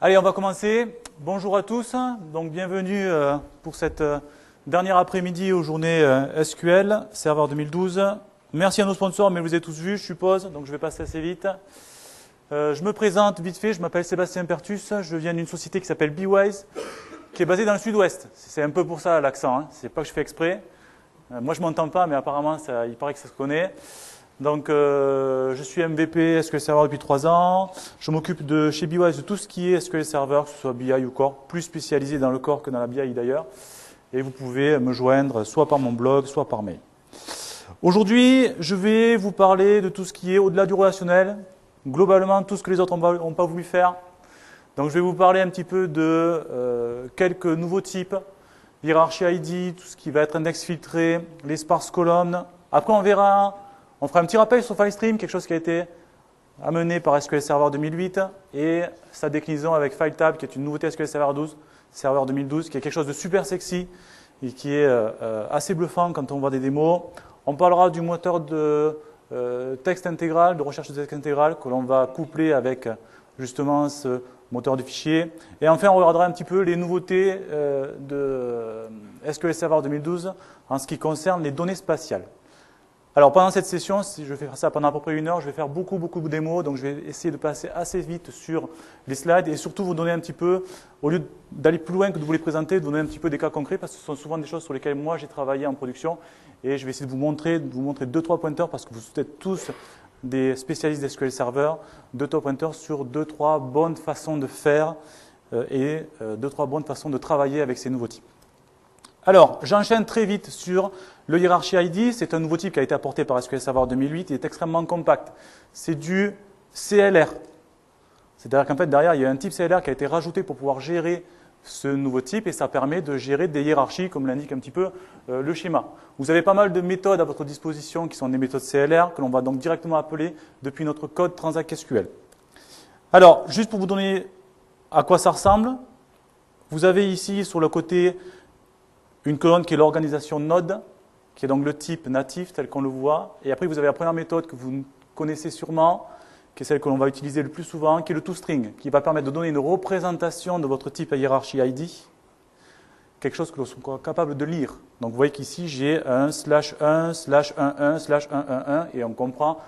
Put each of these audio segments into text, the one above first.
Allez, on va commencer. Bonjour à tous. Donc, bienvenue pour cette dernière après-midi aux journées SQL, serveur 2012. Merci à nos sponsors, mais vous les avez tous vus, je suppose, donc je vais passer assez vite. Je me présente vite fait, je m'appelle Sébastien Pertus, je viens d'une société qui s'appelle BeWise, qui est basée dans le sud-ouest. C'est un peu pour ça l'accent, hein. C'est pas que je fais exprès. Moi, je m'entends pas, mais apparemment, il paraît que ça se connaît. Donc, je suis MVP SQL Server depuis 3 ans. Je m'occupe chez BeWise de tout ce qui est SQL Server, que ce soit BI ou Core, plus spécialisé dans le Core que dans la BI d'ailleurs. Et vous pouvez me joindre soit par mon blog, soit par mail. Aujourd'hui, je vais vous parler de tout ce qui est au-delà du relationnel, globalement tout ce que les autres n'ont pas voulu faire. Donc, je vais vous parler un petit peu de quelques nouveaux types, hiérarchie ID, tout ce qui va être index filtré, les sparse columns. Après, on fera un petit rappel sur FileStream, quelque chose qui a été amené par SQL Server 2008 et sa déclinaison avec FileTab, qui est une nouveauté SQL Server 2012, qui est quelque chose de super sexy et qui est assez bluffant quand on voit des démos. On parlera du moteur de texte intégral, de recherche de texte intégral, que l'on va coupler avec justement ce moteur de fichiers. Et enfin, on regardera un petit peu les nouveautés de SQL Server 2012 en ce qui concerne les données spatiales. Alors, pendant cette session, si je vais faire ça pendant à peu près 1 heure, je vais faire beaucoup de démos, donc je vais essayer de passer assez vite sur les slides et surtout vous donner un petit peu, au lieu d'aller plus loin que de vous les présenter, de vous donner un petit peu des cas concrets parce que ce sont souvent des choses sur lesquelles moi j'ai travaillé en production et je vais essayer de vous montrer 2-3 pointeurs parce que vous êtes tous des spécialistes d'SQL Server, 2-3 pointeurs sur 2-3 bonnes façons de faire et 2-3 bonnes façons de travailler avec ces nouveaux types. Alors, j'enchaîne très vite sur le Hierarchy ID. C'est un nouveau type qui a été apporté par SQL Server 2008. Il est extrêmement compact. C'est du CLR. C'est-à-dire qu'en fait, derrière, il y a un type CLR qui a été rajouté pour pouvoir gérer ce nouveau type et ça permet de gérer des hiérarchies, comme l'indique un petit peu le schéma. Vous avez pas mal de méthodes à votre disposition qui sont des méthodes CLR que l'on va donc directement appeler depuis notre code Transact SQL. Alors, juste pour vous donner à quoi ça ressemble, vous avez ici sur le côté une colonne qui est l'organisation node, qui est donc le type natif tel qu'on le voit. Et après, vous avez la première méthode que vous connaissez sûrement, qui est celle que l'on va utiliser le plus souvent, qui est le toString, qui va permettre de donner une représentation de votre type à hiérarchie ID, quelque chose que l'on soit capable de lire. Donc, vous voyez qu'ici, j'ai 1/1/11/11/111, et on comprend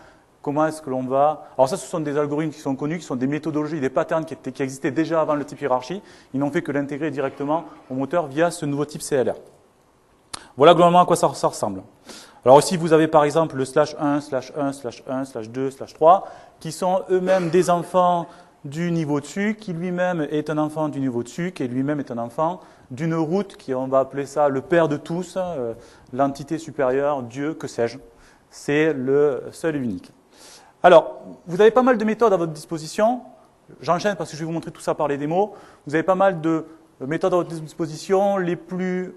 comment est-ce que l'on va... Alors ça, ce sont des algorithmes qui sont connus, qui sont des méthodologies, des patterns qui existaient déjà avant le type hiérarchie. Ils n'ont fait que l'intégrer directement au moteur via ce nouveau type CLR. Voilà globalement à quoi ça ressemble. Alors ici, vous avez par exemple le /1/1/1/2/3, qui sont eux-mêmes des enfants du niveau dessus, qui lui-même est un enfant du niveau dessus, qui lui-même est un enfant d'une route, qui on va appeler ça le père de tous, l'entité supérieure, Dieu, que sais-je. C'est le seul et unique. Alors, vous avez pas mal de méthodes à votre disposition. J'enchaîne parce que je vais vous montrer tout ça par les démos. Vous avez pas mal de méthodes à votre disposition. Les plus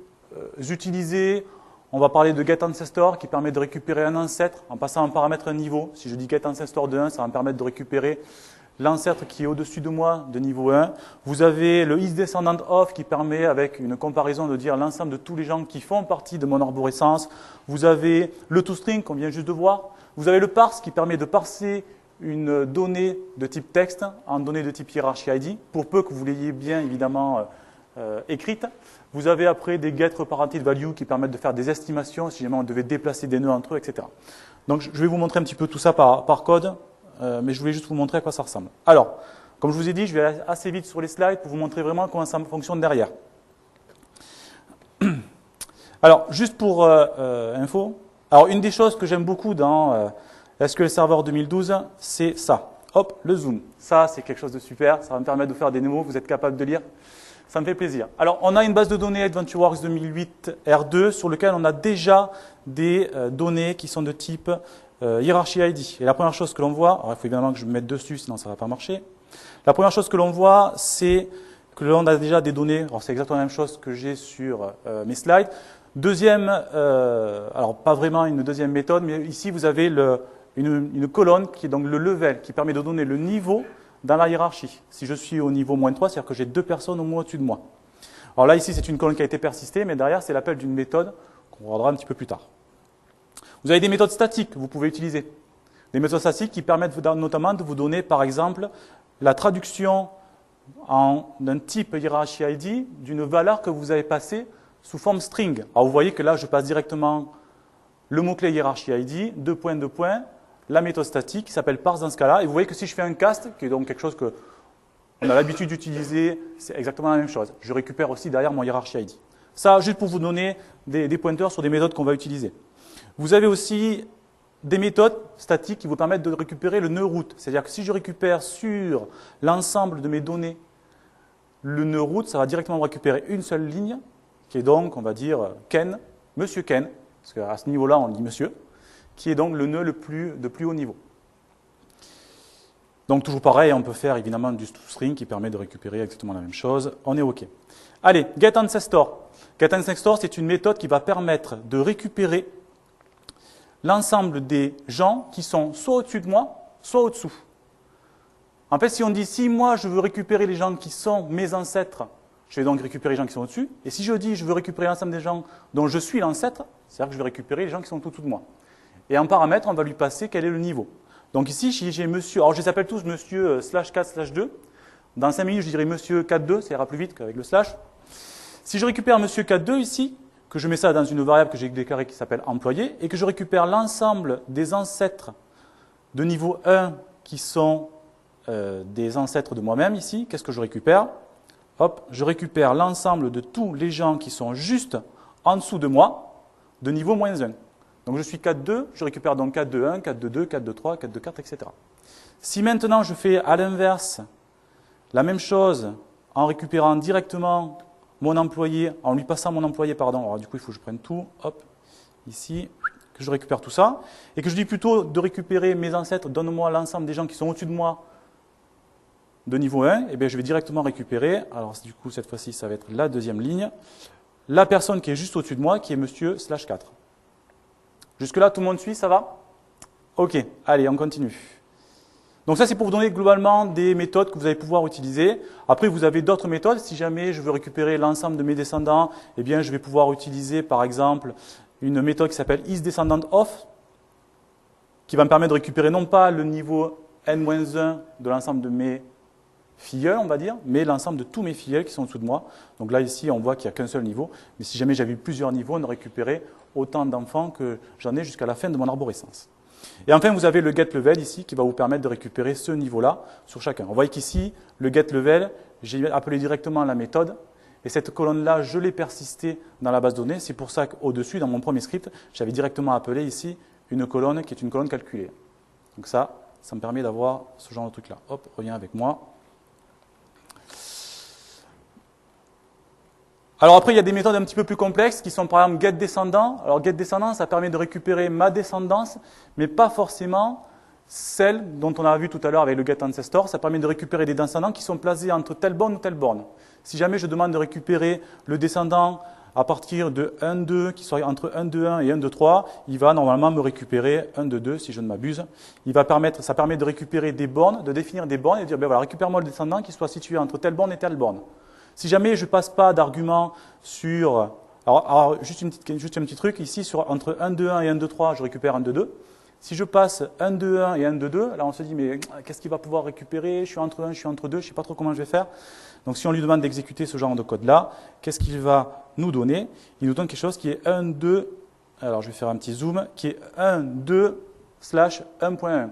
utilisées, on va parler de getAncestor qui permet de récupérer un ancêtre en passant un paramètre un niveau. Si je dis getAncestor de 1, ça va me permettre de récupérer l'ancêtre qui est au-dessus de moi de niveau 1. Vous avez le isDescendantOf qui permet, avec une comparaison, de dire l'ensemble de tous les gens qui font partie de mon arborescence. Vous avez le toString qu'on vient juste de voir. Vous avez le parse qui permet de parser une donnée de type texte en donnée de type hierarchy ID, pour peu que vous l'ayez bien évidemment écrite. Vous avez après des getReparented-value qui permettent de faire des estimations si jamais on devait déplacer des nœuds entre eux, etc. Donc je vais vous montrer un petit peu tout ça par code, mais je voulais juste vous montrer à quoi ça ressemble. Alors, comme je vous ai dit, je vais aller assez vite sur les slides pour vous montrer vraiment comment ça fonctionne derrière. Alors, juste pour info, alors une des choses que j'aime beaucoup dans SQL Server 2012, c'est ça. Hop, le zoom. Ça, c'est quelque chose de super. Ça va me permettre de faire des démos. Vous êtes capable de lire. Ça me fait plaisir. Alors, on a une base de données AdventureWorks 2008 R2 sur lequel on a déjà des données qui sont de type Hierarchy ID. Et la première chose que l'on voit, alors il faut évidemment que je me mette dessus, sinon ça ne va pas marcher. La première chose que l'on voit, c'est que l'on a déjà des données. Alors, c'est exactement la même chose que j'ai sur mes slides. Deuxième, alors pas vraiment une deuxième méthode, mais ici vous avez une colonne qui est donc le level, qui permet de donner le niveau dans la hiérarchie. Si je suis au niveau -3, c'est-à-dire que j'ai 2 personnes au moins au-dessus de moi. Alors là, ici, c'est une colonne qui a été persistée, mais derrière, c'est l'appel d'une méthode qu'on regardera un petit peu plus tard. Vous avez des méthodes statiques que vous pouvez utiliser. Des méthodes statiques qui permettent notamment de vous donner, par exemple, la traduction d'un type hiérarchie ID d'une valeur que vous avez passée sous forme string. Alors vous voyez que là, je passe directement le mot-clé hiérarchie ID, deux points, la méthode statique qui s'appelle parse dans ce cas-là. Et vous voyez que si je fais un cast, qui est donc quelque chose que on a l'habitude d'utiliser, c'est exactement la même chose. Je récupère aussi derrière mon hiérarchie ID. Ça, juste pour vous donner des pointeurs sur des méthodes qu'on va utiliser. Vous avez aussi des méthodes statiques qui vous permettent de récupérer le nœud route. C'est-à-dire que si je récupère sur l'ensemble de mes données le nœud route, ça va directement me récupérer une seule ligne, qui est donc, on va dire, Ken, Monsieur Ken, parce qu'à ce niveau-là, on dit Monsieur, qui est donc le nœud de plus haut niveau. Donc toujours pareil, on peut faire évidemment du toString qui permet de récupérer exactement la même chose. On est OK. Allez, getAncestor. GetAncestor, c'est une méthode qui va permettre de récupérer l'ensemble des gens qui sont soit au-dessus de moi, soit au-dessous. En fait, si on dit, si moi je veux récupérer les gens qui sont mes ancêtres, je vais donc récupérer les gens qui sont au-dessus. Et si je dis, je veux récupérer l'ensemble des gens dont je suis l'ancêtre, c'est-à-dire que je vais récupérer les gens qui sont tout au-dessous de moi. Et en paramètre, on va lui passer quel est le niveau. Donc ici, si j'ai monsieur, alors je les appelle tous monsieur /4/2. Dans 5 minutes, je dirai monsieur 4.2, ça ira plus vite qu'avec le slash. Si je récupère monsieur 4.2 ici, que je mets ça dans une variable que j'ai déclarée qui s'appelle employé, et que je récupère l'ensemble des ancêtres de niveau 1 qui sont des ancêtres de moi-même ici, qu'est-ce que je récupère? Hop, je récupère l'ensemble de tous les gens qui sont juste en dessous de moi, de niveau -1. Donc je suis 4.2, je récupère donc 4.2.1, 4.2.2, 4.2.3, 4.2.4, etc. Si maintenant je fais à l'inverse la même chose en récupérant directement mon employé, en lui passant mon employé, pardon, alors du coup il faut que je prenne tout, hop, ici, que je récupère tout ça, et que je dis plutôt de récupérer mes ancêtres, donne-moi l'ensemble des gens qui sont au-dessus de moi de niveau 1, et bien je vais directement récupérer, alors du coup cette fois-ci ça va être la deuxième ligne, la personne qui est juste au-dessus de moi, qui est monsieur /4. Jusque-là, tout le monde suit, ça va? Ok, allez, on continue. Donc ça, c'est pour vous donner globalement des méthodes que vous allez pouvoir utiliser. Après, vous avez d'autres méthodes. Si jamais je veux récupérer l'ensemble de mes descendants, eh bien, je vais pouvoir utiliser, par exemple, une méthode qui s'appelle isDescendantOf, qui va me permettre de récupérer non pas le niveau n-1 de l'ensemble de mes filleuls, on va dire, mais l'ensemble de tous mes filleuls qui sont en dessous de moi. Donc là, ici, on voit qu'il n'y a qu'un seul niveau. Mais si jamais j'avais plusieurs niveaux, on aurait récupéré autant d'enfants que j'en ai jusqu'à la fin de mon arborescence. Et enfin, vous avez le getLevel ici qui va vous permettre de récupérer ce niveau-là sur chacun. On voit qu'ici, le getLevel, j'ai appelé directement la méthode. Et cette colonne-là, je l'ai persistée dans la base de données. C'est pour ça qu'au-dessus, dans mon premier script, j'avais directement appelé ici une colonne qui est une colonne calculée. Donc ça me permet d'avoir ce genre de truc-là. Hop, reviens avec moi. Alors après, il y a des méthodes un petit peu plus complexes qui sont par exemple getDescendant. Alors getDescendant, ça permet de récupérer ma descendance, mais pas forcément celle dont on a vu tout à l'heure avec le getAncestor. Ça permet de récupérer des descendants qui sont placés entre telle borne ou telle borne. Si jamais je demande de récupérer le descendant à partir de 1,2, qui soit entre 1,2,1 et 1,2,3, il va normalement me récupérer 1,2,2 si je ne m'abuse. Ça permet de récupérer des bornes, de définir des bornes et de dire, ben voilà, récupère-moi le descendant qui soit situé entre telle borne et telle borne. Si jamais je ne passe pas d'argument sur... Alors juste un petit truc, ici, entre 1,2,1 et 1,2,3, je récupère 1,2,2. Si je passe 1,2,1 et 1,2,2, là on se dit, mais qu'est-ce qu'il va pouvoir récupérer? Je suis entre 1, je suis entre 2, je ne sais pas trop comment je vais faire. Donc si on lui demande d'exécuter ce genre de code-là, qu'est-ce qu'il va nous donner? Il nous donne quelque chose qui est 1,2, alors je vais faire un petit zoom, qui est 1,2/1.1.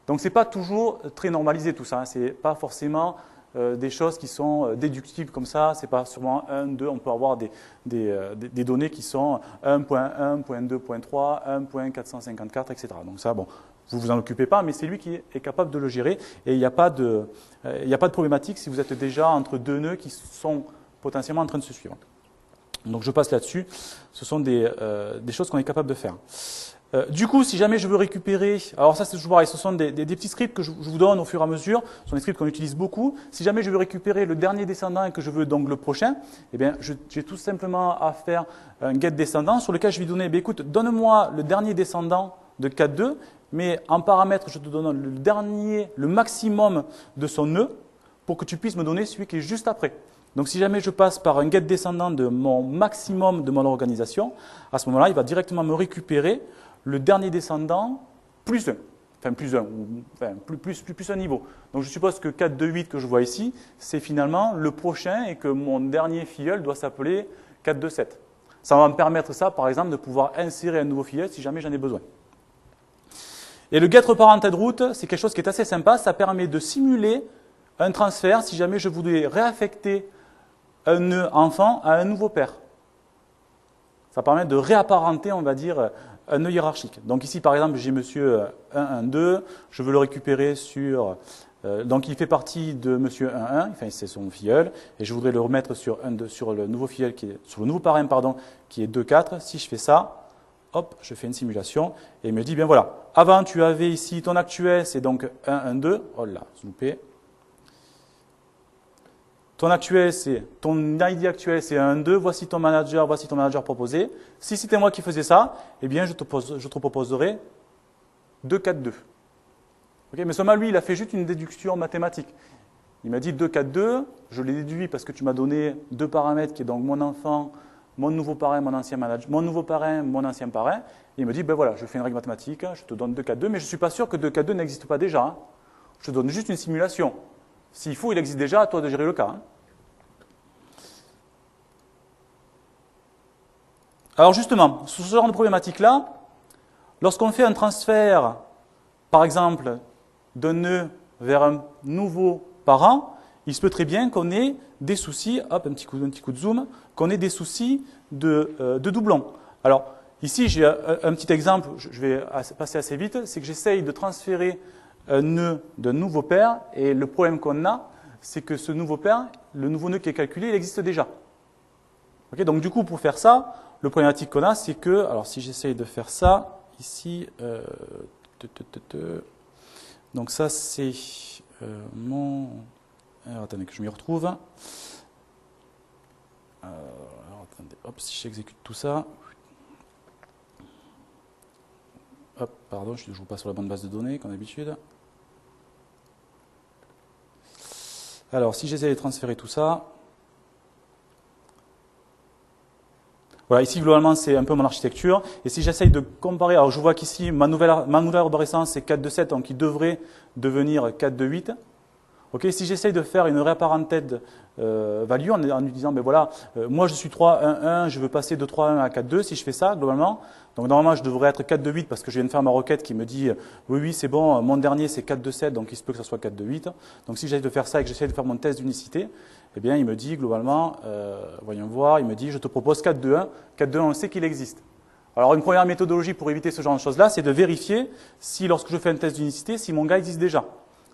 Donc ce n'est pas toujours très normalisé tout ça, hein. Ce n'est pas forcément... des choses qui sont déductibles comme ça, c'est pas sûrement 1, 2, on peut avoir des données qui sont 1.1, 1.2.3, 1.454, etc. Donc ça, bon, vous vous en occupez pas, mais c'est lui qui est capable de le gérer et il n'y a pas de problématique si vous êtes déjà entre deux nœuds qui sont potentiellement en train de se suivre. Donc je passe là-dessus, ce sont des choses qu'on est capable de faire. Du coup, si jamais je veux récupérer, alors ça c'est toujours pareil, ce sont des petits scripts que je vous donne au fur et à mesure, ce sont des scripts qu'on utilise beaucoup. Si jamais je veux récupérer le dernier descendant et que je veux donc le prochain, eh bien, j'ai tout simplement à faire un getDescendant sur lequel je vais donner, écoute, donne-moi le dernier descendant de 4.2, mais en paramètre, je te donne le maximum de son nœud pour que tu puisses me donner celui qui est juste après. Donc si jamais je passe par un getDescendant de mon maximum de mon organisation, à ce moment-là, il va directement me récupérer le dernier descendant plus 1. enfin plus 1, ou enfin, plus un niveau. Donc je suppose que 4, 2, 8 que je vois ici, c'est finalement le prochain et que mon dernier filleul doit s'appeler 4, 2, 7. Ça va me permettre ça, par exemple, de pouvoir insérer un nouveau filleul si jamais j'en ai besoin. Et le get reparented route, c'est quelque chose qui est assez sympa, ça permet de simuler un transfert si jamais je voulais réaffecter un nœud enfant à un nouveau père. Ça permet de réapparenter, on va dire, un nœud hiérarchique. Donc ici, par exemple, j'ai monsieur 1, 1, 2, je veux le récupérer sur... donc il fait partie de monsieur 1, 1, enfin c'est son filleul, et je voudrais le remettre sur, sur le nouveau filleul, sur le nouveau parrain, pardon, qui est 2, 4. Si je fais ça, hop, je fais une simulation, et il me dit, bien voilà, avant tu avais ici ton actuel, c'est donc 1, 1, 2, oh là, c'est loupé. Ton actuel, c'est ton ID actuel, c'est 1, 2. Voici ton manager proposé. Si c'était moi qui faisais ça, eh bien, je te proposerais 2, 4, 2. Okay, mais seulement lui, il a fait juste une déduction mathématique. Il m'a dit 2, 4, 2. Je l'ai déduit parce que tu m'as donné deux paramètres qui est donc mon enfant, mon nouveau parrain, mon ancien manager, mon nouveau parrain, mon ancien parrain. Et il me dit, ben voilà, je fais une règle mathématique, je te donne 2, 4, 2, mais je ne suis pas sûr que 2, 4, 2 n'existe pas déjà. Hein. Je te donne juste une simulation. S'il faut, il existe déjà, à toi de gérer le cas. Hein. Alors justement, sur ce genre de problématique-là, lorsqu'on fait un transfert, par exemple, d'un nœud vers un nouveau parent, il se peut très bien qu'on ait des soucis, hop, un petit coup de zoom, qu'on ait des soucis de doublons. Alors ici, j'ai un petit exemple, je vais passer assez vite, c'est que j'essaye de transférer un nœud d'un nouveau père, et le problème qu'on a, c'est que ce nouveau père, le nouveau nœud qui est calculé, il existe déjà. Okay, donc du coup, pour faire ça, le problématique qu'on a, c'est que, alors si j'essaye de faire ça, ici, donc ça c'est mon... Alors attendez que je m'y retrouve. Alors, attendez, hop, si j'exécute tout ça. Hop, pardon, je ne joue pas sur la bonne base de données, comme d'habitude. Alors, si j'essaie de transférer tout ça, voilà, ici, globalement, c'est un peu mon architecture. Et si j'essaye de comparer, alors je vois qu'ici, ma nouvelle arborescence, c'est 4, 2, 7, donc il devrait devenir 4, 2, 8. Okay, si j'essaye de faire une reparented value en lui disant, ben voilà, moi je suis 3, 1, 1, je veux passer de 3, 1 à 4, 2, si je fais ça, globalement, donc normalement je devrais être 4, 2, 8 parce que je viens de faire ma requête qui me dit, oui, oui, c'est bon, mon dernier c'est 4, 2, 7, donc il se peut que ce soit 4, 2, 8. Donc si j'essaie de faire ça et que j'essaie de faire mon test d'unicité, eh bien il me dit globalement, voyons voir, il me dit, je te propose 4, 2, 1. 4, 2, 1, on sait qu'il existe. Alors une première méthodologie pour éviter ce genre de choses-là, c'est de vérifier si lorsque je fais un test d'unicité, si mon gars existe déjà.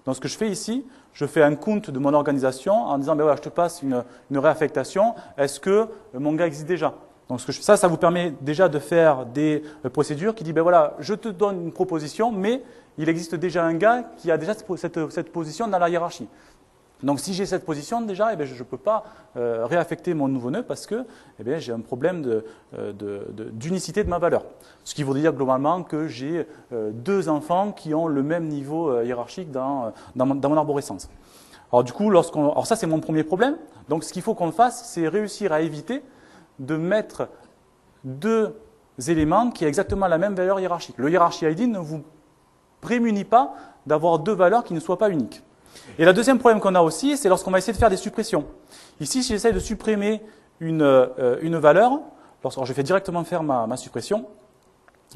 Donc ce que je fais ici, je fais un count de mon organisation en disant, ben voilà, je te passe une réaffectation, est-ce que mon gars existe déjà? Donc ça vous permet déjà de faire des procédures qui disent, ben voilà, je te donne une proposition, mais il existe déjà un gars qui a déjà cette position dans la hiérarchie. Donc si j'ai cette position déjà, eh bien, je ne peux pas réaffecter mon nouveau nœud parce que eh bien, j'ai un problème d'unicité de ma valeur. Ce qui voudrait dire globalement que j'ai deux enfants qui ont le même niveau hiérarchique dans mon arborescence. Alors du coup, alors ça c'est mon premier problème. Donc ce qu'il faut qu'on fasse, c'est réussir à éviter de mettre deux éléments qui aient exactement la même valeur hiérarchique. Le hierarchy ID ne vous prémunit pas d'avoir deux valeurs qui ne soient pas uniques. Et le deuxième problème qu'on a aussi, c'est lorsqu'on va essayer de faire des suppressions. Ici, si j'essaie de supprimer une valeur, alors je vais directement faire ma suppression.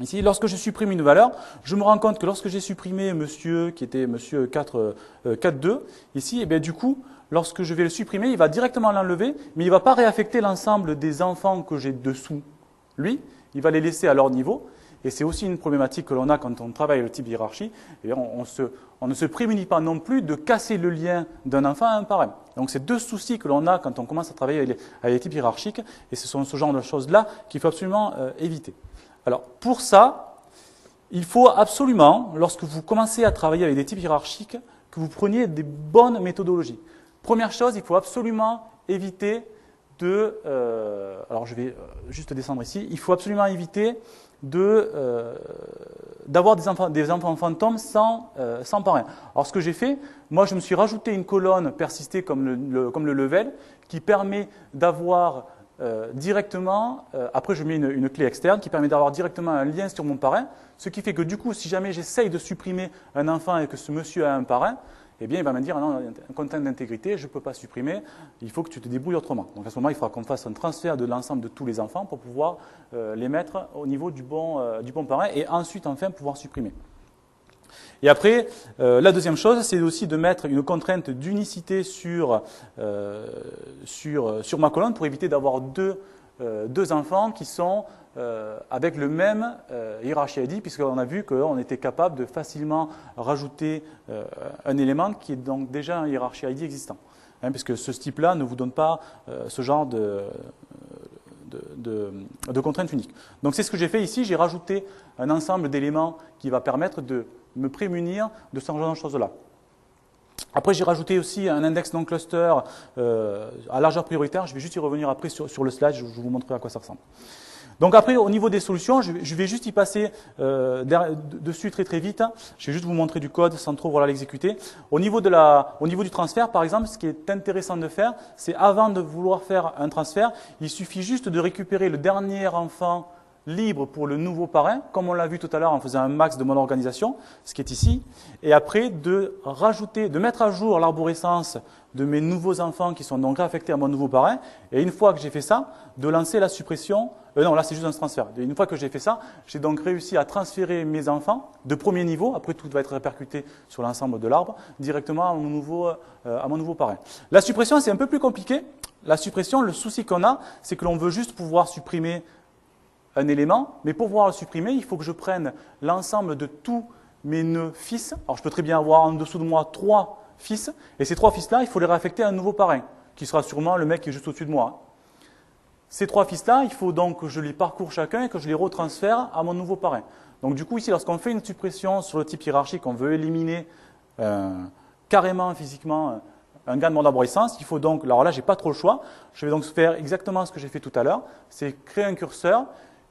Ici, lorsque je supprime une valeur, je me rends compte que lorsque j'ai supprimé monsieur, qui était monsieur 4, 4, 2, ici, eh bien, du coup, lorsque je vais le supprimer, il va directement l'enlever, mais il ne va pas réaffecter l'ensemble des enfants que j'ai dessous lui, il va les laisser à leur niveau. Et c'est aussi une problématique que l'on a quand on travaille le type hiérarchie. Et on ne se prémunit pas non plus de casser le lien d'un enfant à un parent. Donc c'est deux soucis que l'on a quand on commence à travailler avec les types hiérarchiques. Et ce sont ce genre de choses-là qu'il faut absolument éviter. Alors pour ça, il faut absolument, lorsque vous commencez à travailler avec des types hiérarchiques, que vous preniez des bonnes méthodologies. Première chose, il faut absolument éviter de... alors je vais juste descendre ici. Il faut absolument éviter d'avoir des enfants fantômes sans parrain. Alors ce que j'ai fait, moi je me suis rajouté une colonne persistée comme le level qui permet d'avoir directement, après je mets une clé externe qui permet d'avoir directement un lien sur mon parrain, ce qui fait que du coup, si jamais j'essaye de supprimer un enfant et que ce monsieur a un parrain, eh bien il va me dire, non, un content d'intégrité, je ne peux pas supprimer, il faut que tu te débrouilles autrement. Donc à ce moment, il faudra qu'on fasse un transfert de l'ensemble de tous les enfants pour pouvoir les mettre au niveau du bon parrain et ensuite, enfin, pouvoir supprimer. Et après, la deuxième chose, c'est aussi de mettre une contrainte d'unicité sur ma colonne pour éviter d'avoir deux enfants qui sont avec le même hiérarchie ID, puisqu'on a vu qu'on était capable de facilement rajouter un élément qui est donc déjà un hiérarchie ID existant. Hein, puisque ce type-là ne vous donne pas ce genre de contraintes uniques. Donc c'est ce que j'ai fait ici, j'ai rajouté un ensemble d'éléments qui va permettre de me prémunir de ce genre de choses-là. Après, j'ai rajouté aussi un index non cluster à largeur prioritaire. Je vais juste y revenir après sur le slide, je vous montrerai à quoi ça ressemble. Donc après, au niveau des solutions, je vais juste y passer dessus très vite. Je vais juste vous montrer du code sans trop l'exécuter. Au niveau du transfert, par exemple, ce qui est intéressant de faire, c'est avant de vouloir faire un transfert, il suffit juste de récupérer le dernier enfant libre pour le nouveau parrain, comme on l'a vu tout à l'heure en faisant un max de mon organisation, ce qui est ici, et après de mettre à jour l'arborescence de mes nouveaux enfants qui sont donc affectés à mon nouveau parrain, et une fois que j'ai fait ça, de lancer la suppression, non là c'est juste un transfert, et une fois que j'ai fait ça, j'ai donc réussi à transférer mes enfants de premier niveau, après tout va être répercuté sur l'ensemble de l'arbre, directement à mon nouveau parrain. La suppression c'est un peu plus compliqué, la suppression, le souci qu'on a, c'est que l'on veut juste pouvoir supprimer un élément, mais pour pouvoir le supprimer, il faut que je prenne l'ensemble de tous mes nœuds fils. Alors je peux très bien avoir en dessous de moi 3 fils, et ces 3 fils-là, il faut les réaffecter à un nouveau parrain, qui sera sûrement le mec qui est juste au-dessus de moi. Ces 3 fils-là, il faut donc que je les parcours chacun et que je les retransfère à mon nouveau parrain. Donc du coup, ici, lorsqu'on fait une suppression sur le type hiérarchique, on veut éliminer carrément, physiquement, un gain de mon arborescence, il faut donc, alors là, je n'ai pas trop le choix, je vais donc faire exactement ce que j'ai fait tout à l'heure, c'est créer un curseur,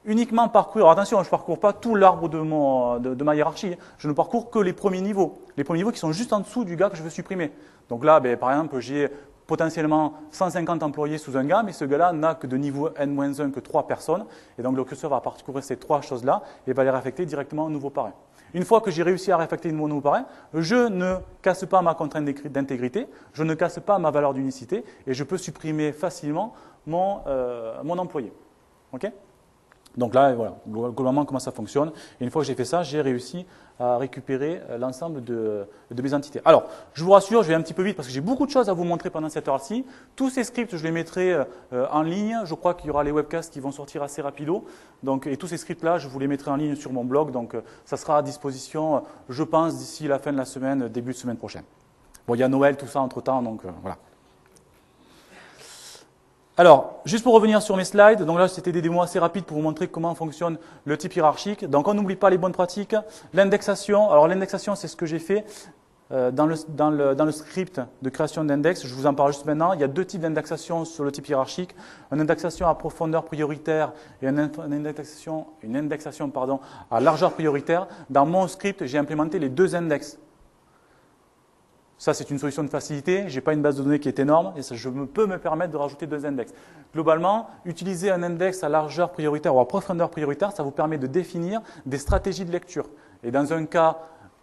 uniquement parcourir, alors attention, je ne parcours pas tout l'arbre de ma hiérarchie, je ne parcours que les premiers niveaux qui sont juste en dessous du gars que je veux supprimer. Donc là, par exemple, j'ai potentiellement 150 employés sous un gars, mais ce gars-là n'a que de niveau N-1 que 3 personnes, et donc le curseur va parcourir ces 3 choses-là et va les réaffecter directement au nouveau parrain. Une fois que j'ai réussi à réaffecter mon nouveau parrain, je ne casse pas ma contrainte d'intégrité, je ne casse pas ma valeur d'unicité, et je peux supprimer facilement mon employé. OK ? Donc là, voilà, globalement, comment ça fonctionne. Et une fois que j'ai fait ça, j'ai réussi à récupérer l'ensemble de mes entités. Alors, je vous rassure, je vais un petit peu vite parce que j'ai beaucoup de choses à vous montrer pendant cette heure-ci. Tous ces scripts, je les mettrai en ligne. Je crois qu'il y aura les webcasts qui vont sortir assez rapido. Donc, et tous ces scripts-là, je vous les mettrai en ligne sur mon blog. Donc, ça sera à disposition, je pense, d'ici la fin de la semaine, début de semaine prochaine. Bon, il y a Noël, tout ça entre-temps, donc voilà. Alors, juste pour revenir sur mes slides, donc là c'était des démos assez rapides pour vous montrer comment fonctionne le type hiérarchique. Donc on n'oublie pas les bonnes pratiques. L'indexation, alors l'indexation c'est ce que j'ai fait dans le script de création d'index, je vous en parle juste maintenant. Il y a 2 types d'indexation sur le type hiérarchique, une indexation à profondeur prioritaire et une indexation à largeur prioritaire. Dans mon script, j'ai implémenté les 2 index. Ça, c'est une solution de facilité. Je n'ai pas une base de données qui est énorme et ça, je peux me permettre de rajouter 2 index. Globalement, utiliser un index à largeur prioritaire ou à profondeur prioritaire, ça vous permet de définir des stratégies de lecture. Et dans un cas,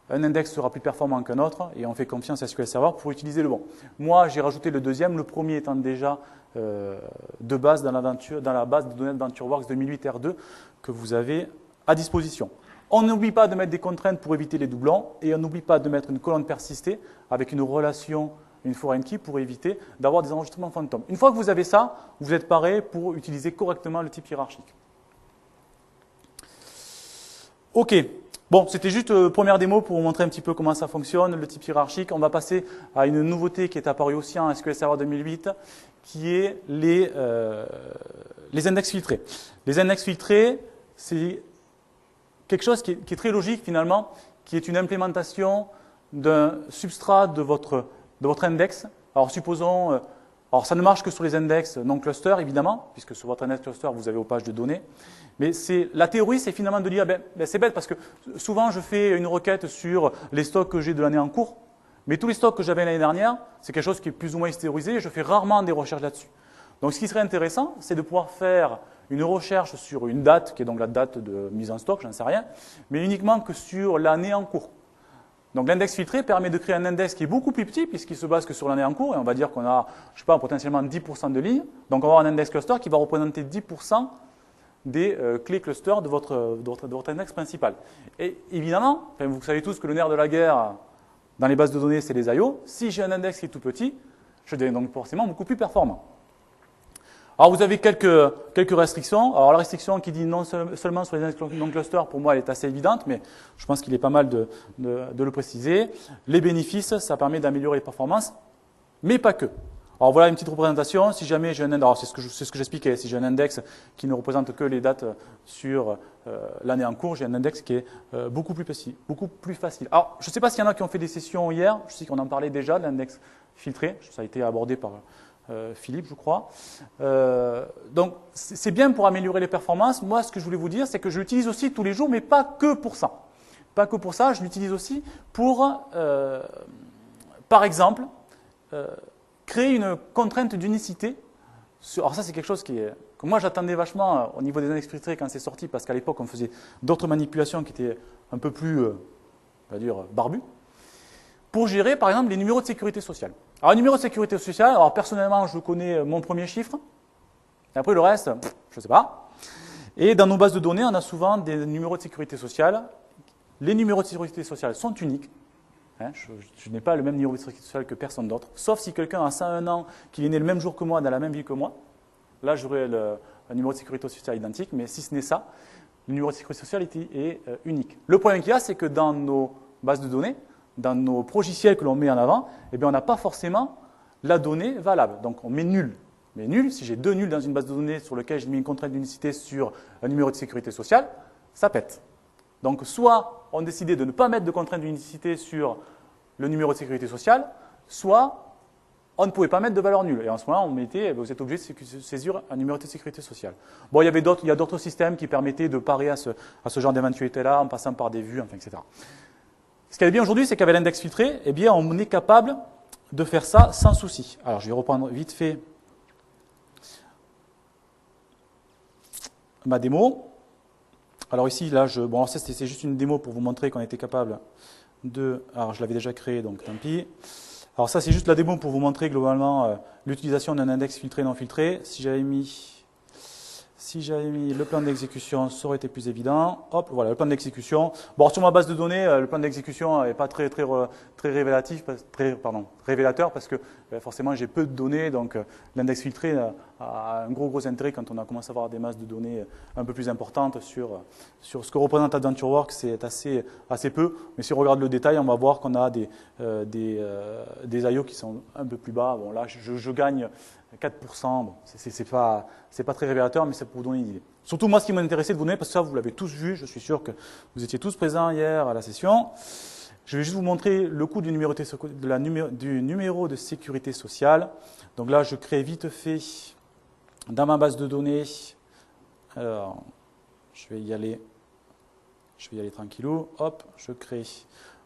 un index sera plus performant qu'un autre et on fait confiance à SQL Server pour utiliser le bon. Moi, j'ai rajouté le deuxième, le premier étant déjà de base dans la base de données d'AdventureWorks 2008 R2 que vous avez à disposition. On n'oublie pas de mettre des contraintes pour éviter les doublons et on n'oublie pas de mettre une colonne persistée avec une relation, une foreign key pour éviter d'avoir des enregistrements fantômes. Une fois que vous avez ça, vous êtes paré pour utiliser correctement le type hiérarchique. OK. Bon, c'était juste première démo pour vous montrer un petit peu comment ça fonctionne, le type hiérarchique. On va passer à une nouveauté qui est apparue aussi en SQL Server 2008, qui est les index filtrés. Les index filtrés, c'est quelque chose qui est très logique finalement, qui est une implémentation d'un substrat de votre index. Alors supposons, alors ça ne marche que sur les index non cluster évidemment, puisque sur votre index cluster vous avez vos pages de données. Mais la théorie c'est finalement de dire, c'est bête parce que souvent je fais une requête sur les stocks que j'ai de l'année en cours, mais tous les stocks que j'avais l'année dernière, c'est quelque chose qui est plus ou moins hystérisé et je fais rarement des recherches là-dessus. Donc ce qui serait intéressant, c'est de pouvoir faire une recherche sur une date, qui est donc la date de mise en stock, j'en sais rien, mais uniquement que sur l'année en cours. Donc l'index filtré permet de créer un index qui est beaucoup plus petit, puisqu'il se base que sur l'année en cours, et on va dire qu'on a, je sais pas, potentiellement 10% de lignes. Donc on va avoir un index cluster qui va représenter 10% des clés cluster de votre index principal. Et évidemment, vous savez tous que le nerf de la guerre dans les bases de données, c'est les I/O. Si j'ai un index qui est tout petit, je deviens donc forcément beaucoup plus performant. Alors vous avez quelques restrictions. Alors la restriction qui dit non seulement sur les index non cluster, pour moi elle est assez évidente, mais je pense qu'il est pas mal de le préciser. Les bénéfices, ça permet d'améliorer les performances, mais pas que. Alors voilà une petite représentation. Si jamais j'ai un index, alors c'est ce que j'expliquais, si j'ai un index qui ne représente que les dates sur l'année en cours, j'ai un index qui est beaucoup plus facile. Alors je ne sais pas s'il y en a qui ont fait des sessions hier, je sais qu'on en parlait déjà de l'index filtré, ça a été abordé par Philippe, je crois. Donc, c'est bien pour améliorer les performances. Moi, ce que je voulais vous dire, c'est que je l'utilise aussi tous les jours, mais pas que pour ça. Pas que pour ça, je l'utilise aussi pour, par exemple, créer une contrainte d'unicité. Alors ça, c'est quelque chose que moi, j'attendais vachement au niveau des index filtrés quand c'est sorti, parce qu'à l'époque, on faisait d'autres manipulations qui étaient un peu plus, on va dire, barbues, pour gérer, par exemple, les numéros de sécurité sociale. Alors, les numéros de sécurité sociale, alors personnellement, je connais mon premier chiffre. Et après, le reste, je ne sais pas. Et dans nos bases de données, on a souvent des numéros de sécurité sociale. Les numéros de sécurité sociale sont uniques. Je n'ai pas le même numéro de sécurité sociale que personne d'autre. Sauf si quelqu'un a 101 ans, qu'il est né le même jour que moi, dans la même ville que moi. Là, j'aurai un numéro de sécurité sociale identique. Mais si ce n'est ça, le numéro de sécurité sociale est unique. Le problème qu'il y a, c'est que dans nos bases de données, dans nos progiciels que l'on met en avant, eh bien, on n'a pas forcément la donnée valable. Donc, on met nul. Mais nul, si j'ai 2 nuls dans une base de données sur laquelle j'ai mis une contrainte d'unicité sur un numéro de sécurité sociale, ça pète. Donc, soit on décidait de ne pas mettre de contrainte d'unicité sur le numéro de sécurité sociale, soit on ne pouvait pas mettre de valeur nulle. Et en ce moment, vous êtes obligé de saisir un numéro de sécurité sociale. Bon, il y a d'autres systèmes qui permettaient de parer à ce genre d'éventualité-là, en passant par des vues, enfin, etc. Ce qu'il y a de bien aujourd'hui, c'est qu'avec l'index filtré, eh bien, on est capable de faire ça sans souci. Alors, je vais reprendre vite fait ma démo. Alors ici, là, bon, ça c'est juste une démo pour vous montrer qu'on était capable de... Alors, je l'avais déjà créé, donc tant pis. Alors ça, c'est juste la démo pour vous montrer globalement l'utilisation d'un index filtré non filtré. Si j'avais mis le plan d'exécution, ça aurait été plus évident. Hop, voilà, le plan d'exécution. Bon, sur ma base de données, le plan d'exécution n'est pas très révélateur parce que forcément, j'ai peu de données. Donc, l'index filtré a un gros intérêt quand on a commencé à avoir des masses de données un peu plus importantes sur ce que représente AdventureWorks, c'est assez peu. Mais si on regarde le détail, on va voir qu'on a des I/O qui sont un peu plus bas. Bon, là, je gagne 4%, bon, c'est pas très révélateur, mais c'est pour vous donner une idée. Surtout moi, ce qui m'intéressait de vous donner, parce que ça, vous l'avez tous vu, je suis sûr que vous étiez tous présents hier à la session. Je vais juste vous montrer le coût du numéro de sécurité sociale. Donc là, je crée vite fait dans ma base de données. Alors, je vais y aller tranquillou. Hop, je crée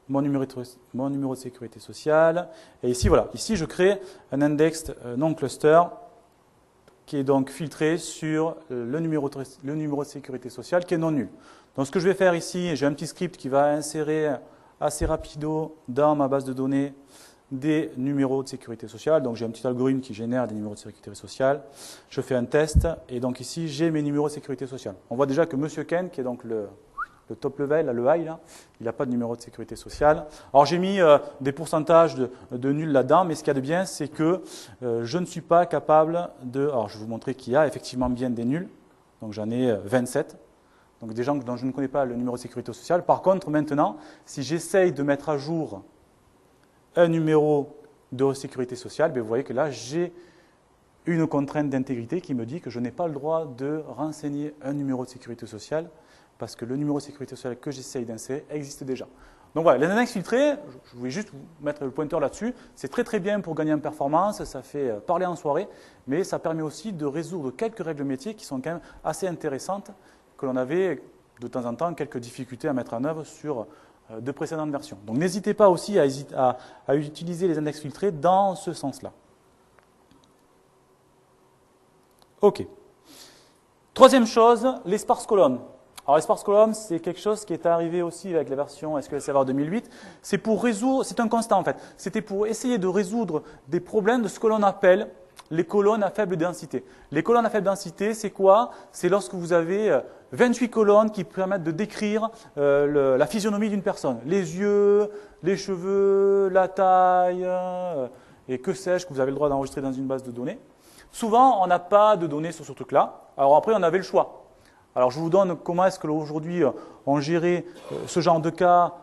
mon numéro de sécurité sociale. Et ici, voilà, ici je crée un index non cluster qui est donc filtré sur le numéro de sécurité sociale qui est non nul. Donc ce que je vais faire ici, j'ai un petit script qui va insérer assez rapido dans ma base de données des numéros de sécurité sociale. Donc j'ai un petit algorithme qui génère des numéros de sécurité sociale. Je fais un test et donc ici j'ai mes numéros de sécurité sociale. On voit déjà que Monsieur Ken, qui est donc le top level, le high, là, il n'a pas de numéro de sécurité sociale. Alors j'ai mis des pourcentages de nuls là-dedans, mais ce qu'il y a de bien, c'est que je ne suis pas capable de... Alors je vais vous montrer qu'il y a effectivement bien des nuls, donc j'en ai 27, donc des gens dont je ne connais pas le numéro de sécurité sociale. Par contre, maintenant, si j'essaye de mettre à jour un numéro de sécurité sociale, bien, vous voyez que là, j'ai une contrainte d'intégrité qui me dit que je n'ai pas le droit de renseigner un numéro de sécurité sociale parce que le numéro de sécurité sociale que j'essaye d'insérer existe déjà. Donc voilà, les index filtrés, je voulais juste vous mettre le pointeur là-dessus, c'est très bien pour gagner en performance, ça fait parler en soirée, mais ça permet aussi de résoudre quelques règles métiers qui sont quand même assez intéressantes, que l'on avait de temps en temps quelques difficultés à mettre en œuvre sur de précédentes versions. Donc n'hésitez pas aussi à utiliser les index filtrés dans ce sens-là. OK. Troisième chose, les sparse columns. Alors les sparse columns, c'est quelque chose qui est arrivé aussi avec la version SQL Server 2008. C'est pour résoudre, c'est un constat en fait. C'était pour essayer de résoudre des problèmes de ce que l'on appelle les colonnes à faible densité. Les colonnes à faible densité, c'est quoi? C'est lorsque vous avez 28 colonnes qui permettent de décrire la physionomie d'une personne. Les yeux, les cheveux, la taille, et que sais-je que vous avez le droit d'enregistrer dans une base de données. Souvent, on n'a pas de données sur ce truc-là. Alors après, on avait le choix. Alors je vous donne comment est-ce qu'aujourd'hui on gérait ce genre de cas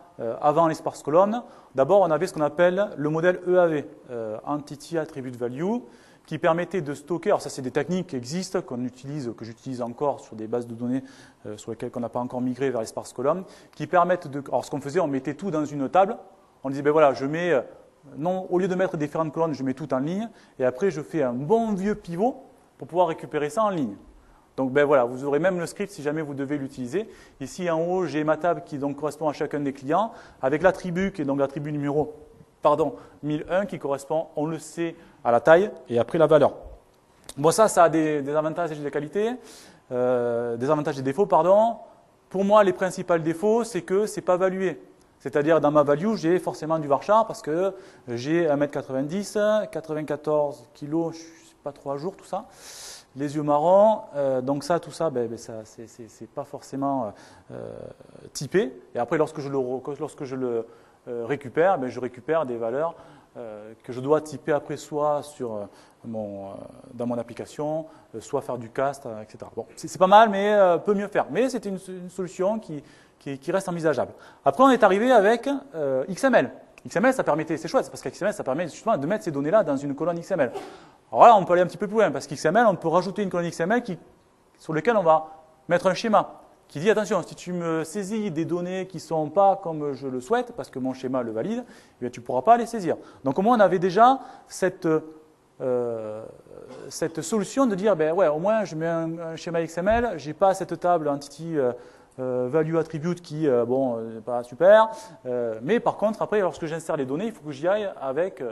avant les sparse columns. D'abord, on avait ce qu'on appelle le modèle EAV, Entity Attribute Value, qui permettait de stocker, alors ça c'est des techniques qui existent, qu'on utilise, que j'utilise encore sur des bases de données sur lesquelles on n'a pas encore migré vers les sparse columns, qui permettent de, alors ce qu'on faisait, on mettait tout dans une table, on disait ben voilà, je mets, non, au lieu de mettre différentes colonnes, je mets tout en ligne, et après je fais un bon vieux pivot pour pouvoir récupérer ça en ligne. Donc ben voilà, vous aurez même le script si jamais vous devez l'utiliser. Ici en haut, j'ai ma table qui donc correspond à chacun des clients, avec l'attribut qui est donc l'attribut numéro 1001 qui correspond, on le sait, à la taille et après la valeur. Bon, ça a des avantages et des qualités, des avantages et des défauts, pardon. Pour moi, les principaux défauts, c'est que c'est pas valué. C'est-à-dire, dans ma value, j'ai forcément du varchar parce que j'ai 1m90, 94 kg, je ne suis pas trop à jour, tout ça. Les yeux marrons, donc ça, tout ça, ça c'est pas forcément typé. Et après, lorsque je le récupère, je récupère des valeurs que je dois typer après soit dans mon application, soit faire du cast, etc. Bon, c'est pas mal, mais peut mieux faire. Mais c'était une solution qui reste envisageable. Après, on est arrivé avec XML. XML, ça permettait, c'est chouette, parce qu'XML, ça permet justement de mettre ces données-là dans une colonne XML. Alors là, on peut aller un petit peu plus loin, parce qu'XML, on peut rajouter une colonne XML sur laquelle on va mettre un schéma qui dit, attention, si tu me saisis des données qui ne sont pas comme je le souhaite, parce que mon schéma le valide, eh bien, tu ne pourras pas les saisir. Donc au moins, on avait déjà cette solution de dire, ben ouais, au moins, je mets un schéma XML, je n'ai pas cette table entity value attribute qui, n'est pas super, mais par contre, après, lorsque j'insère les données, il faut que j'y aille avec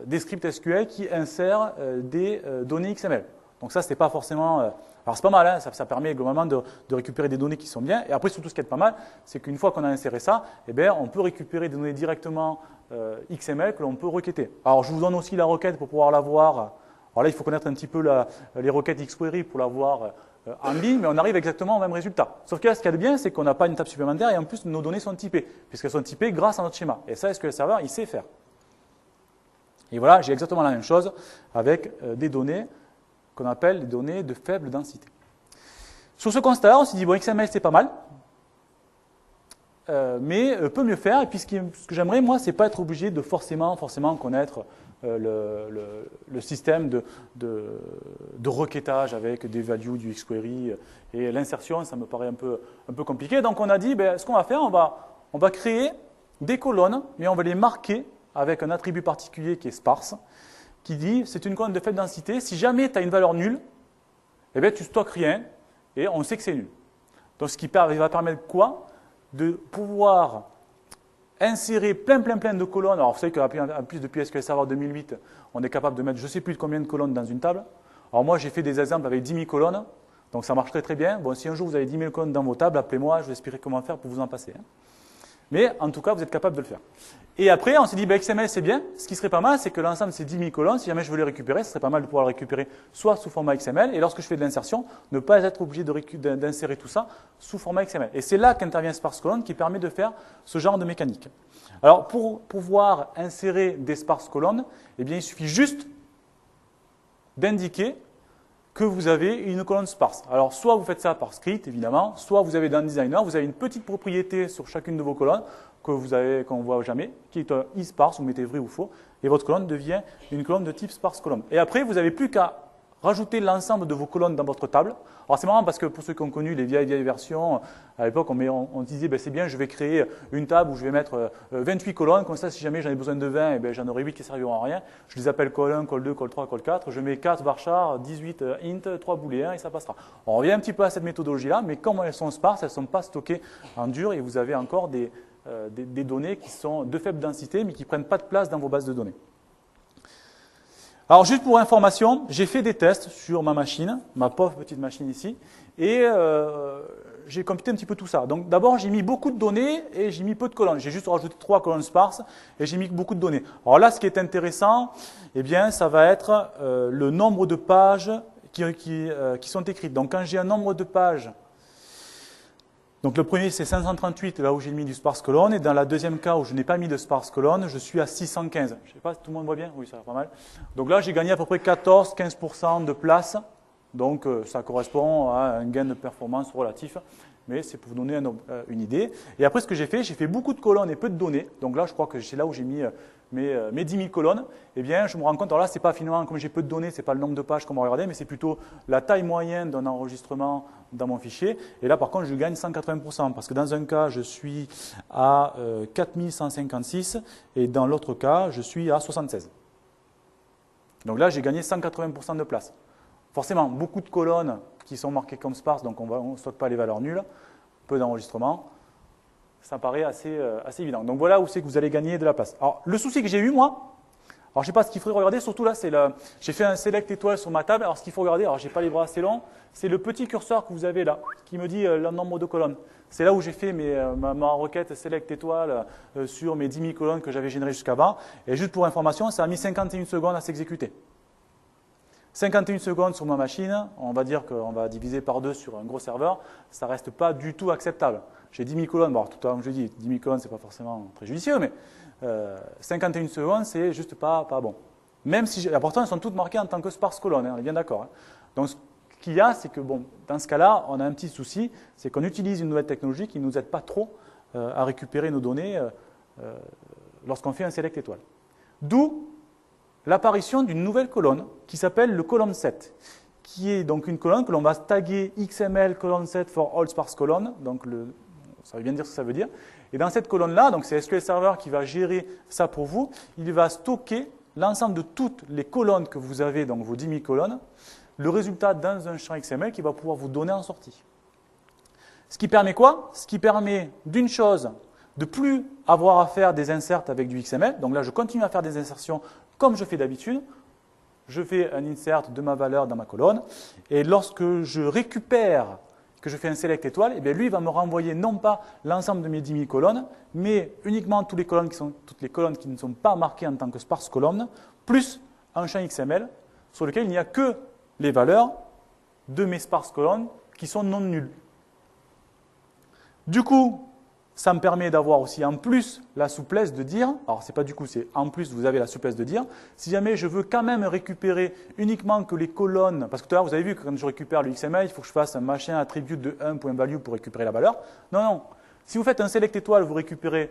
des scripts SQL qui insèrent des données XML. Donc ça, c'était pas forcément... alors c'est pas mal, hein, ça permet globalement de récupérer des données qui sont bien. Et après, surtout, ce qui est pas mal, c'est qu'une fois qu'on a inséré ça, eh bien, on peut récupérer des données directement XML que l'on peut requêter. Alors, je vous donne aussi la requête pour pouvoir la voir. Alors là, il faut connaître un petit peu les requêtes XQuery pour la voir en ligne, mais on arrive exactement au même résultat. Sauf que là, ce qu'il y a de bien, c'est qu'on n'a pas une table supplémentaire et en plus, nos données sont typées, puisqu'elles sont typées grâce à notre schéma. Et ça, SQL Server, il sait faire. Et voilà, j'ai exactement la même chose avec des données qu'on appelle les données de faible densité. Sur ce constat, on s'est dit, bon, XML, c'est pas mal, mais peut mieux faire. Et puis, ce que j'aimerais, moi, c'est pas être obligé de forcément connaître le système de requêtage avec des values du XQuery. Et l'insertion, ça me paraît un peu compliqué. Donc, on a dit, ce qu'on va faire, on va créer des colonnes, mais on va les marquer avec un attribut particulier qui est sparse, qui dit c'est une colonne de faible densité. Si jamais tu as une valeur nulle, eh bien, tu stockes rien et on sait que c'est nul. Donc, ce qui va permettre quoi? De pouvoir insérer plein de colonnes. Alors, vous savez qu'en plus, depuis SQL Server 2008, on est capable de mettre je ne sais plus combien de colonnes dans une table. Alors, moi, j'ai fait des exemples avec 10 000 colonnes, donc ça marche très bien. Bon, si un jour vous avez 10 000 colonnes dans vos tables, appelez-moi, je vous expliquerai comment faire pour vous en passer. Mais en tout cas, vous êtes capable de le faire. Et après, on s'est dit, XML, c'est bien. Ce qui serait pas mal, c'est que l'ensemble de ces 10 000 colonnes, si jamais je veux les récupérer, ce serait pas mal de pouvoir les récupérer soit sous format XML, et lorsque je fais de l'insertion, ne pas être obligé d'insérer tout ça sous format XML. Et c'est là qu'intervient sparse column qui permet de faire ce genre de mécanique. Alors, pour pouvoir insérer des sparse columns, eh bien, il suffit juste d'indiquer que vous avez une colonne sparse. Alors, soit vous faites ça par script, évidemment, soit vous avez dans Designer, vous avez une petite propriété sur chacune de vos colonnes qu'on ne voit jamais, qui est un isparse, vous mettez vrai ou faux, et votre colonne devient une colonne de type sparse column. Et après, vous n'avez plus qu'à rajouter l'ensemble de vos colonnes dans votre table. Alors, c'est marrant parce que pour ceux qui ont connu les vieilles versions, à l'époque, on disait, c'est bien, je vais créer une table où je vais mettre 28 colonnes, comme ça, si jamais j'en ai besoin de 20, j'en aurai 8 qui ne serviront à rien. Je les appelle col 1, col 2, col 3, col 4, je mets 4 varchar, 18 int, 3 booléens, et ça passera. On revient un petit peu à cette méthodologie-là, mais comme elles sont sparses, elles ne sont pas stockées en dur, et vous avez encore des données qui sont de faible densité, mais qui ne prennent pas de place dans vos bases de données. Alors, juste pour information, j'ai fait des tests sur ma machine, ma pauvre petite machine ici, et j'ai computé un petit peu tout ça. Donc, d'abord, j'ai mis beaucoup de données et j'ai mis peu de colonnes. J'ai juste rajouté 3 colonnes sparses et j'ai mis beaucoup de données. Alors là, ce qui est intéressant, eh bien, ça va être le nombre de pages qui sont écrites. Donc, quand j'ai un nombre de pages, donc le premier c'est 538, là où j'ai mis du sparse colonne, et dans la deuxième cas où je n'ai pas mis de sparse colonne, je suis à 615. Je ne sais pas si tout le monde voit bien, oui ça va pas mal. Donc là j'ai gagné à peu près 14-15% de place, donc ça correspond à un gain de performance relatif, mais c'est pour vous donner une idée. Et après ce que j'ai fait beaucoup de colonnes et peu de données, donc là je crois que c'est là où j'ai mis mes 10 000 colonnes, eh bien je me rends compte, alors là c'est pas finalement, comme j'ai peu de données, c'est pas le nombre de pages qu'on va regarder, mais c'est plutôt la taille moyenne d'un enregistrement dans mon fichier, et là par contre je gagne 180%, parce que dans un cas je suis à 4156, et dans l'autre cas je suis à 76. Donc là j'ai gagné 180% de place. Forcément, beaucoup de colonnes qui sont marquées comme sparse, donc on ne stocke pas les valeurs nulles, peu d'enregistrement. Ça paraît assez évident. Donc voilà où c'est que vous allez gagner de la place. Alors le souci que j'ai eu moi, alors je ne sais pas ce qu'il faudrait regarder, surtout là, j'ai fait un select étoile sur ma table. Alors ce qu'il faut regarder, alors je n'ai pas les bras assez longs, c'est le petit curseur que vous avez là, qui me dit le nombre de colonnes. C'est là où j'ai fait ma requête select étoile sur mes 10 000 colonnes que j'avais générées jusqu'avant. Et juste pour information, ça a mis 51 secondes à s'exécuter. 51 secondes sur ma machine, on va dire qu'on va diviser par 2 sur un gros serveur, ça ne reste pas du tout acceptable. J'ai 10 000 colonnes, bon, tout à l'heure, comme je dis, 10 000 colonnes, ce n'est pas forcément très judicieux, mais 51 secondes, c'est juste pas bon. Même si, pourtant, elles sont toutes marquées en tant que sparse colonne, hein, on est bien d'accord. Hein. Donc, ce qu'il y a, c'est que, bon, dans ce cas-là, on a un petit souci, c'est qu'on utilise une nouvelle technologie qui ne nous aide pas trop à récupérer nos données lorsqu'on fait un select étoile. D'où l'apparition d'une nouvelle colonne qui s'appelle le column set, qui est donc une colonne que l'on va taguer XML column set for all sparse column, donc ça veut bien dire ce que ça veut dire. Et dans cette colonne-là, donc c'est SQL Server qui va gérer ça pour vous, il va stocker l'ensemble de toutes les colonnes que vous avez, donc vos 10 000 colonnes, le résultat dans un champ XML qui va pouvoir vous donner en sortie. Ce qui permet quoi? Ce qui permet d'une chose, de plus avoir à faire des inserts avec du XML. Donc là, je continue à faire des insertions comme je fais d'habitude. Je fais un insert de ma valeur dans ma colonne. Et lorsque je récupère, que je fais un select étoile, eh bien lui, il va me renvoyer non pas l'ensemble de mes 10 000 colonnes, mais uniquement toutes les colonnes qui ne sont pas marquées en tant que sparse colonne, plus un champ XML sur lequel il n'y a que les valeurs de mes sparse colonnes qui sont non nulles. Du coup, ça me permet d'avoir aussi en plus la souplesse de dire, alors c'est pas du coup, c'est en plus vous avez la souplesse de dire, si jamais je veux quand même récupérer uniquement que les colonnes, parce que tout à l'heure vous avez vu que quand je récupère le XML, il faut que je fasse un machin attribute de 1.value pour récupérer la valeur. Non, non. Si vous faites un select étoile, vous récupérez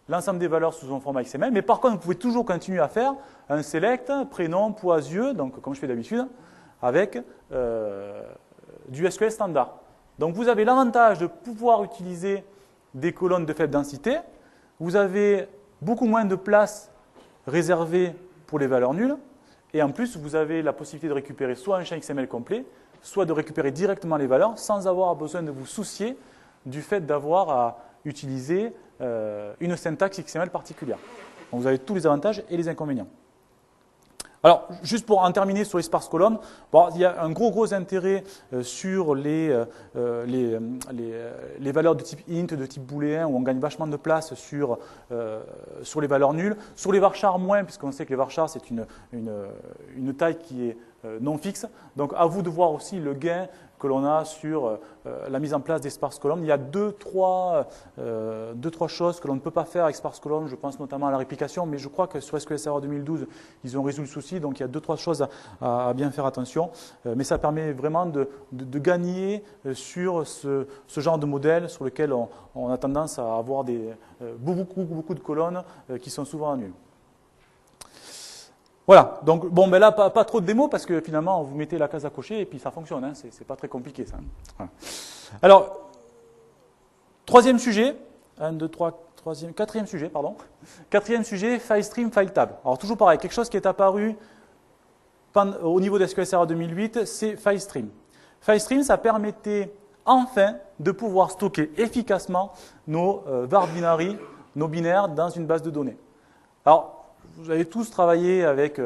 l'ensemble des valeurs sous un format XML, mais par contre vous pouvez toujours continuer à faire un select, prénom, poids, yeux, donc comme je fais d'habitude, avec du SQL standard. Donc vous avez l'avantage de pouvoir utiliser des colonnes de faible densité, vous avez beaucoup moins de place réservée pour les valeurs nulles, et en plus vous avez la possibilité de récupérer soit un champ XML complet, soit de récupérer directement les valeurs sans avoir besoin de vous soucier du fait d'avoir à utiliser une syntaxe XML particulière. Donc vous avez tous les avantages et les inconvénients. Alors, juste pour en terminer sur les sparse columns, bon, il y a un gros intérêt sur les valeurs de type int, de type booléen, où on gagne vachement de place sur les valeurs nulles. Sur les varchars, moins, puisqu'on sait que les varchars, c'est une taille qui est non fixe. Donc, à vous de voir aussi le gain que l'on a sur la mise en place des sparse columns. Il y a deux, trois choses que l'on ne peut pas faire avec sparse columns. Je pense notamment à la réplication, mais je crois que sur SQL Server 2012, ils ont résolu le souci. Donc, il y a 2-3 choses à bien faire attention. Mais ça permet vraiment de gagner sur ce genre de modèle sur lequel on a tendance à avoir beaucoup de colonnes qui sont souvent nulles. Voilà, donc bon, ben là, pas trop de démos parce que finalement, vous mettez la case à cocher et puis ça fonctionne, hein, c'est pas très compliqué ça. Voilà. Alors, quatrième sujet, FileStream, FileTab. Alors toujours pareil, quelque chose qui est apparu au niveau de SQL Server 2008, c'est FileStream. FileStream, ça permettait enfin de pouvoir stocker efficacement nos var binary, nos binaires dans une base de données. Alors, vous avez tous travaillé avec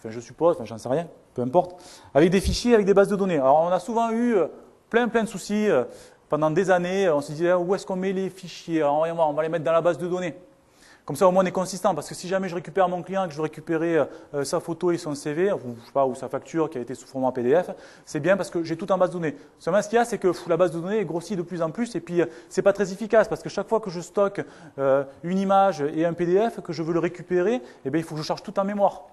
enfin je suppose, enfin j'en sais rien, peu importe, avec des fichiers, avec des bases de données. Alors on a souvent eu plein de soucis pendant des années, on se disait où est-ce qu'on met les fichiers? Alors on va les mettre dans la base de données. Comme ça, au moins, on est consistant, parce que si jamais je récupère mon client, que je veux récupérer sa photo et son CV, ou, je sais pas, ou sa facture qui a été sous format PDF, c'est bien parce que j'ai tout en base de données. Seulement, ce qu'il y a, c'est que la base de données est grossie de plus en plus, et puis c'est pas très efficace, parce que chaque fois que je stocke une image et un PDF, que je veux le récupérer, eh bien, il faut que je charge tout en mémoire.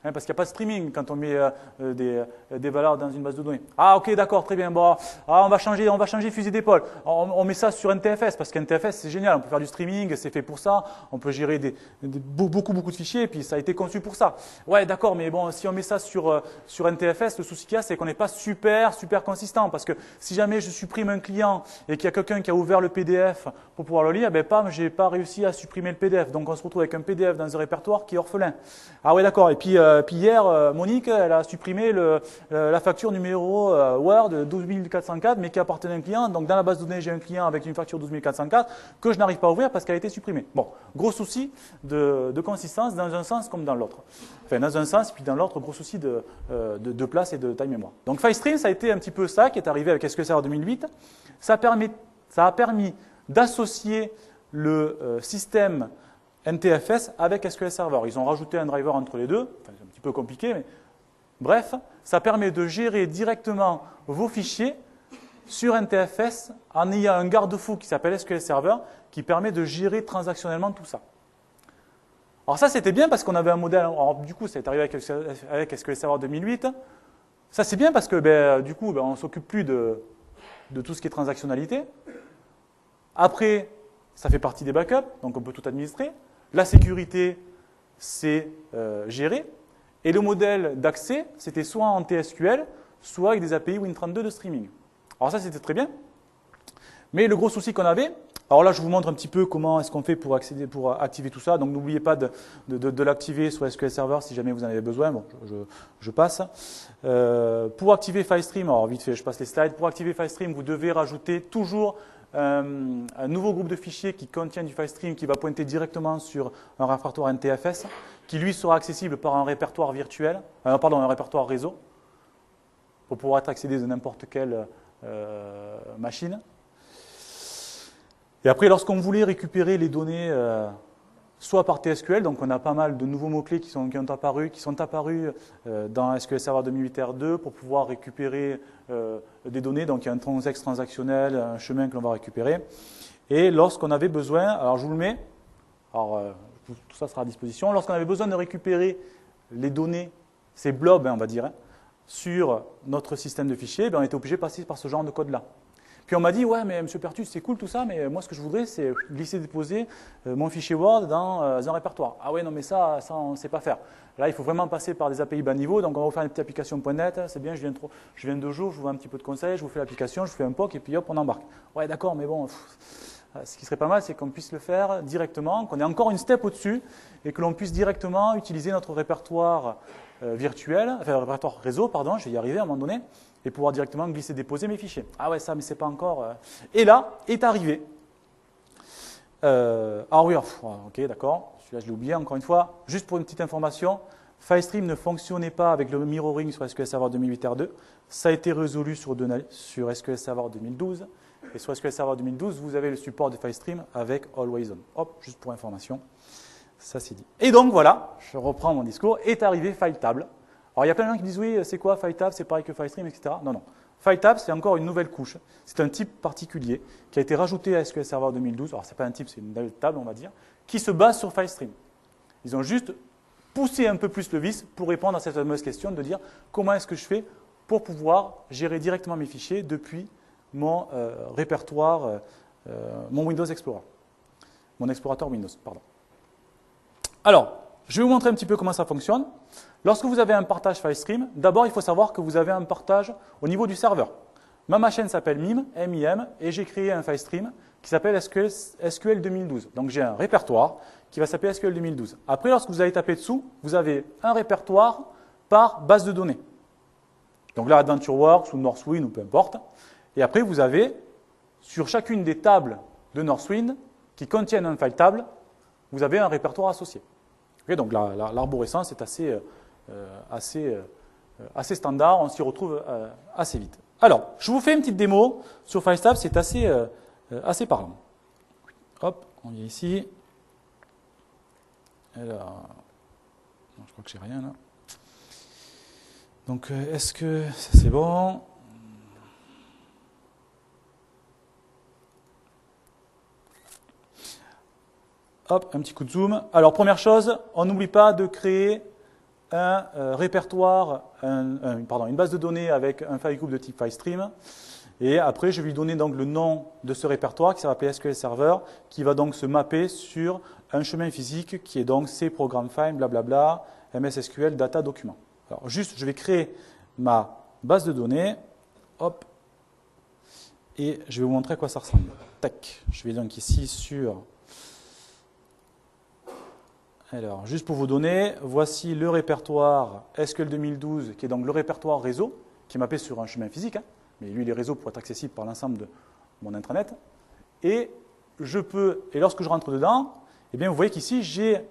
Parce qu'il n'y a pas de streaming quand on met des valeurs dans une base de données. Ah ok, d'accord, très bien. Bon, on va changer fusil d'épaule. On met ça sur NTFS parce qu'NTFS c'est génial. On peut faire du streaming, c'est fait pour ça. On peut gérer beaucoup de fichiers et puis ça a été conçu pour ça. Ouais, d'accord, mais bon, si on met ça sur NTFS, le souci qu'il y a, c'est qu'on n'est pas super consistant parce que si jamais je supprime un client et qu'il y a quelqu'un qui a ouvert le PDF pour pouvoir le lire, ben pam, j'ai pas réussi à supprimer le PDF. Donc on se retrouve avec un PDF dans un répertoire qui est orphelin. Ah ouais, d'accord. Et puis hier, Monique, elle a supprimé la facture numéro Word 12404, mais qui appartenait à un client. Donc, dans la base de données, j'ai un client avec une facture 12404 que je n'arrive pas à ouvrir parce qu'elle a été supprimée. Bon, gros souci de consistance dans un sens comme dans l'autre. Enfin, dans un sens, puis dans l'autre, gros souci de place et de taille mémoire. Donc, FileStream, ça a été un petit peu ça qui est arrivé avec SQL Server 2008. Ça a permis d'associer le système NTFS avec SQL Server. Ils ont rajouté un driver entre les deux, enfin, c'est un petit peu compliqué, mais bref, ça permet de gérer directement vos fichiers sur NTFS en ayant un garde-fou qui s'appelle SQL Server qui permet de gérer transactionnellement tout ça. Alors ça, c'était bien parce qu'on avait un modèle, alors, du coup, ça est arrivé avec SQL Server 2008. Ça, c'est bien parce que du coup, on ne s'occupe plus de tout ce qui est transactionnalité. Après, ça fait partie des backups, donc on peut tout administrer. La sécurité, c'est géré. Et le modèle d'accès, c'était soit en TSQL, soit avec des API Win32 de streaming. Alors ça, c'était très bien. Mais le gros souci qu'on avait, alors là, je vous montre un petit peu comment est-ce qu'on fait pour activer tout ça. Donc n'oubliez pas de l'activer sur SQL Server si jamais vous en avez besoin. Bon, je passe. Pour activer FileStream, alors vite fait, je passe les slides. Pour activer FileStream, vous devez rajouter toujours un nouveau groupe de fichiers qui contient du FileStream qui va pointer directement sur un répertoire NTFS qui lui sera accessible par un répertoire virtuel, un répertoire réseau pour pouvoir être accédé de n'importe quelle machine. Et après, lorsqu'on voulait récupérer les données soit par TSQL, donc on a pas mal de nouveaux mots-clés qui sont apparus dans SQL Server 2008 R2 pour pouvoir récupérer des données. Donc il y a un transex transactionnel, un chemin que l'on va récupérer. Et lorsqu'on avait besoin, alors je vous le mets, alors tout ça sera à disposition, lorsqu'on avait besoin de récupérer les données, ces blobs, on va dire, sur notre système de fichiers, on était obligé de passer par ce genre de code-là. Puis on m'a dit, ouais, mais M. Pertus, c'est cool tout ça, mais moi, ce que je voudrais, c'est glisser-déposer mon fichier Word dans un répertoire. Ah ouais, non, mais ça on ne sait pas faire. Là, il faut vraiment passer par des API bas niveau, donc on va vous faire une petite application.net, c'est bien, je viens 2 jours, je vous vois un petit peu de conseils, je vous fais l'application, je vous fais un POC, et puis hop, on embarque. Ouais, d'accord, mais bon, ce qui serait pas mal, c'est qu'on puisse le faire directement, qu'on ait encore une step au-dessus, et que l'on puisse directement utiliser notre répertoire virtuel, enfin, le répertoire réseau, pardon, je vais y arriver à un moment donné, et pouvoir directement glisser-déposer mes fichiers. Ah ouais, ça, mais c'est pas encore... Et là, est arrivé... ah oui, ok, d'accord, celui-là je l'ai oublié, encore une fois. Juste pour une petite information, FileStream ne fonctionnait pas avec le mirroring sur SQL Server 2008 R2. Ça a été résolu sur SQL Server 2012. Et sur SQL Server 2012, vous avez le support de FileStream avec Always On. Hop, juste pour information, ça c'est dit. Et donc voilà, je reprends mon discours, est arrivé FileTable. Alors, il y a plein de gens qui disent, oui, c'est quoi FileTable, c'est pareil que FileStream, etc. Non, non. FileTable, c'est encore une nouvelle couche. C'est un type particulier qui a été rajouté à SQL Server 2012. Alors, ce n'est pas un type, c'est une nouvelle table, on va dire, qui se base sur FileStream. Ils ont juste poussé un peu plus le vis pour répondre à cette fameuse question de dire comment est-ce que je fais pour pouvoir gérer directement mes fichiers depuis mon répertoire, mon Windows Explorer. Mon explorateur Windows, pardon. Alors, je vais vous montrer un petit peu comment ça fonctionne. Lorsque vous avez un partage FileStream, d'abord, il faut savoir que vous avez un partage au niveau du serveur. Ma machine s'appelle MIM, M-I-M, et j'ai créé un FileStream qui s'appelle SQL 2012. Donc, j'ai un répertoire qui va s'appeler SQL 2012. Après, lorsque vous allez taper dessous, vous avez un répertoire par base de données. Donc là, AdventureWorks ou Northwind ou peu importe. Et après, vous avez, sur chacune des tables de Northwind qui contiennent un file table, vous avez un répertoire associé. Okay, donc l'arborescence est assez assez standard, on s'y retrouve assez vite. Alors, je vous fais une petite démo sur FileTab, c'est assez parlant. Hop, on vient ici. Alors, non, je crois que j'ai rien là. Donc, est-ce que ça c'est bon? Hop, un petit coup de zoom. Alors, première chose, on n'oublie pas de créer un répertoire, une base de données avec un file group de type FileStream. Et après, je vais lui donner donc le nom de ce répertoire qui s'appelle SQL Server, qui va donc se mapper sur un chemin physique qui est donc C, programme file, blablabla, MS SQL, data, document. Alors, juste, je vais créer ma base de données. Hop. Et je vais vous montrer à quoi ça ressemble. Tac. Je vais donc ici sur... Alors, juste pour vous donner, voici le répertoire SQL 2012, qui est donc le répertoire réseau, qui est mappé sur un chemin physique, hein, mais lui, les réseaux pour être accessibles par l'ensemble de mon intranet. Et lorsque je rentre dedans, eh bien, vous voyez qu'ici, j'ai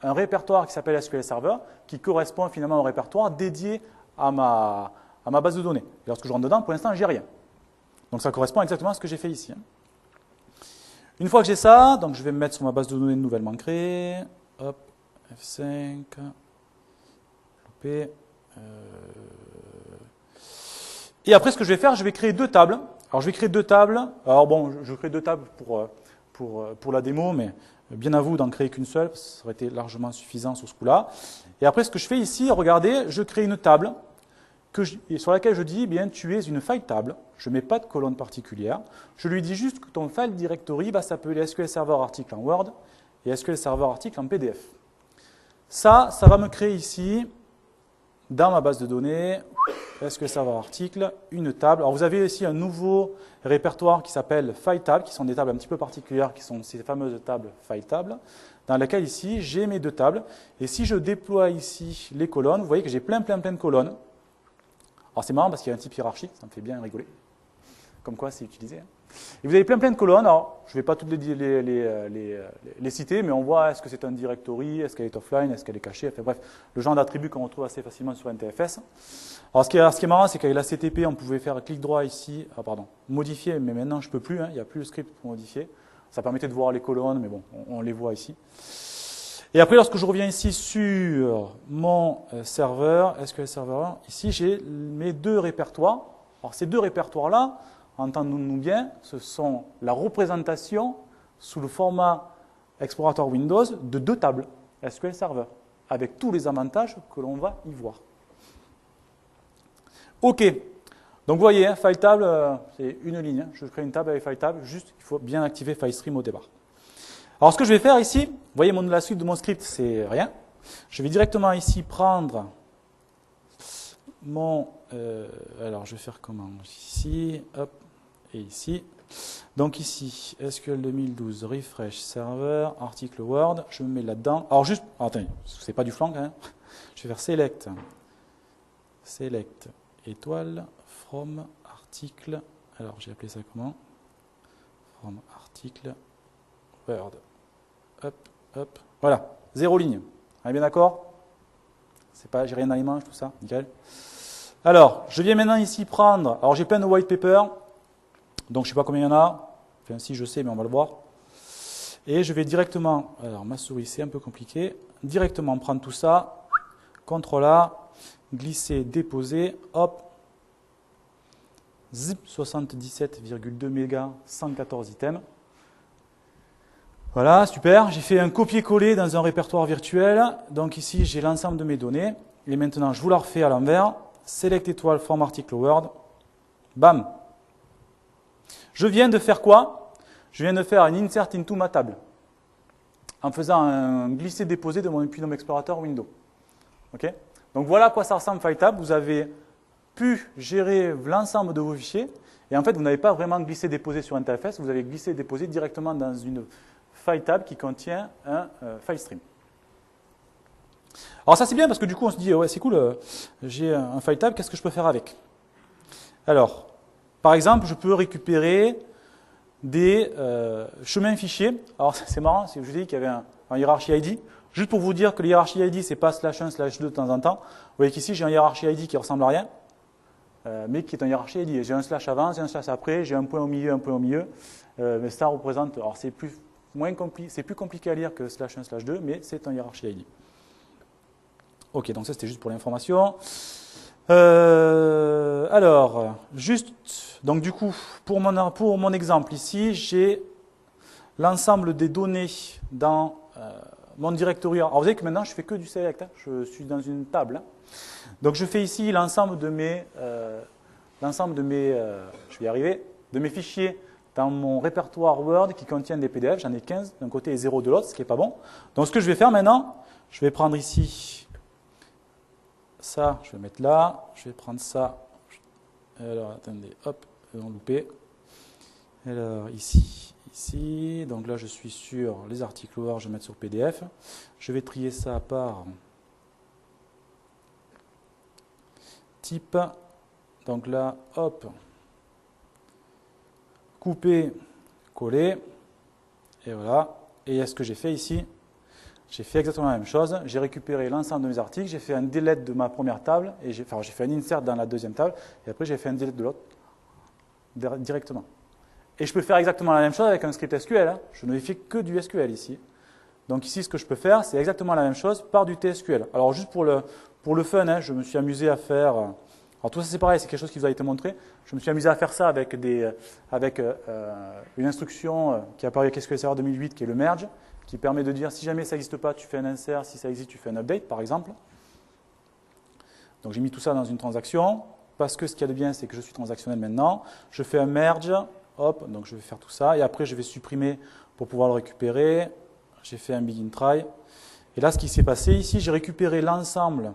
un répertoire qui s'appelle SQL Server, qui correspond finalement au répertoire dédié à ma base de données. Et lorsque je rentre dedans, pour l'instant, j'ai rien. Donc, ça correspond exactement à ce que j'ai fait ici. Hein. Une fois que j'ai ça, donc je vais me mettre sur ma base de données nouvellement créée. Hop, F5, loupé. Et après, ce que je vais faire, je vais créer deux tables. Alors, je vais créer deux tables. Alors, bon, je crée deux tables pour la démo, mais bien à vous d'en créer qu'une seule, parce que ça aurait été largement suffisant sur ce coup-là. Et après, ce que je fais ici, regardez, je crée une table sur laquelle je dis, eh bien, tu es une file table. Je ne mets pas de colonne particulière. Je lui dis juste que ton file directory va s'appeler SQL Server article en Word et SQL Server article en PDF. Ça va me créer ici, dans ma base de données, SQL Server article, une table. Alors vous avez ici un nouveau répertoire qui s'appelle File Table, qui sont des tables un petit peu particulières, qui sont ces fameuses tables File Table, dans laquelle ici j'ai mes deux tables. Et si je déploie ici les colonnes, vous voyez que j'ai plein de colonnes. Alors c'est marrant parce qu'il y a un type hiérarchique, ça me fait bien rigoler. Comme quoi c'est utilisé. Hein. Et vous avez plein de colonnes. Alors, je ne vais pas toutes les citer, mais on voit est-ce que c'est un directory, est-ce qu'elle est offline, est-ce qu'elle est cachée. Enfin bref, le genre d'attributs qu'on retrouve assez facilement sur NTFS. Alors, ce qui est marrant, c'est qu'avec la CTP, on pouvait faire clic droit ici, modifier, mais maintenant je ne peux plus. Hein, il n'y a plus le script pour modifier. Ça permettait de voir les colonnes, mais bon, on les voit ici. Et après, lorsque je reviens ici sur mon serveur, SQL Server, ici j'ai mes deux répertoires. Alors, ces deux répertoires-là, entendons-nous bien, ce sont la représentation sous le format explorateur Windows de deux tables SQL Server, avec tous les avantages que l'on va y voir. OK. Donc vous voyez, hein, File Table, c'est une ligne. Hein. Je crée une table avec File Table, juste il faut bien activer FileStream au départ. Alors ce que je vais faire ici, vous voyez la suite de mon script, c'est rien. Je vais directement ici prendre mon... alors je vais faire comment? Ici, hop. Et ici, donc ici, SQL 2012, refresh server, article Word, je me mets là-dedans. Alors juste, attendez, c'est pas du flanc, hein. Je vais faire select, étoile, from, article, alors j'ai appelé ça comment? From, article, Word, hop, voilà, 0 ligne. On est bien d'accord? C'est pas, j'ai rien dans les mains, tout ça, nickel. Alors, je viens maintenant ici prendre, alors j'ai plein de white paper. Donc, je ne sais pas combien il y en a. Enfin, si je sais, mais on va le voir. Et je vais directement, alors ma souris, c'est un peu compliqué, directement prendre tout ça, CTRL A, glisser, déposer, hop, zip, 77,2 mégas, 114 items. Voilà, super. J'ai fait un copier-coller dans un répertoire virtuel. Donc ici, j'ai l'ensemble de mes données. Et maintenant, je vous la refais à l'envers. Select étoile, forme article Word. Bam. Je viens de faire quoi? Je viens de faire un insert into ma table en faisant un glisser-déposer depuis mon explorateur Windows. Okay, donc voilà à quoi ça ressemble File Table. Vous avez pu gérer l'ensemble de vos fichiers et en fait vous n'avez pas vraiment glissé-déposé sur NTFS, vous avez glissé-déposé directement dans une File Table qui contient un file stream. Alors ça c'est bien parce que du coup on se dit ouais c'est cool, j'ai un File Table, qu'est-ce que je peux faire avec? Alors, par exemple, je peux récupérer des chemins fichiers. Alors, c'est marrant, je vous ai dit qu'il y avait un hiérarchie ID. Juste pour vous dire que le hiérarchie ID, c'est pas /1, /2 de temps en temps. Vous voyez qu'ici, j'ai un hiérarchie ID qui ressemble à rien, mais qui est un hiérarchie ID. J'ai un slash avant, j'ai un slash après, j'ai un point au milieu, un point au milieu. Mais ça représente, alors c'est plus compliqué à lire que /1, /2, mais c'est un hiérarchie ID. Ok, donc ça c'était juste pour l'information. Alors, juste, donc du coup, pour mon exemple ici, j'ai l'ensemble des données dans mon directory. Alors vous voyez que maintenant je fais que du select, hein. Je suis dans une table. Hein. Donc je fais ici l'ensemble de mes, je vais y arriver, de mes fichiers dans mon répertoire Word qui contiennent des PDF. J'en ai 15 d'un côté et 0 de l'autre, ce qui n'est pas bon. Donc ce que je vais faire maintenant, je vais prendre ici ça, je vais mettre là, je vais prendre ça. Alors attendez, hop, on loupé. Alors ici, donc là je suis sur les articles Word, je vais mettre sur PDF. Je vais trier ça par type. Donc là, hop, couper, coller, et voilà. Et ce que j'ai fait ici, j'ai fait exactement la même chose. J'ai récupéré l'ensemble de mes articles, j'ai fait un delete de ma première table, et j'ai fait un insert dans la deuxième table, et après j'ai fait un delete de l'autre directement. Et je peux faire exactement la même chose avec un script SQL. Hein. Je ne fais que du SQL ici. Donc ici, ce que je peux faire, c'est exactement la même chose par du TSQL. Alors juste pour le fun, hein, je me suis amusé à faire... Alors tout ça c'est pareil, c'est quelque chose qui vous a été montré. Je me suis amusé à faire ça avec une instruction qui apparaît avec SQL Server 2008, qui est le merge, qui permet de dire si jamais ça n'existe pas, tu fais un insert, si ça existe, tu fais un update, par exemple. Donc j'ai mis tout ça dans une transaction, parce que ce qu'il y a de bien, c'est que je suis transactionnel maintenant. Je fais un merge, hop, donc je vais faire tout ça, et après je vais supprimer pour pouvoir le récupérer. J'ai fait un begin try. Et là, ce qui s'est passé ici, j'ai récupéré l'ensemble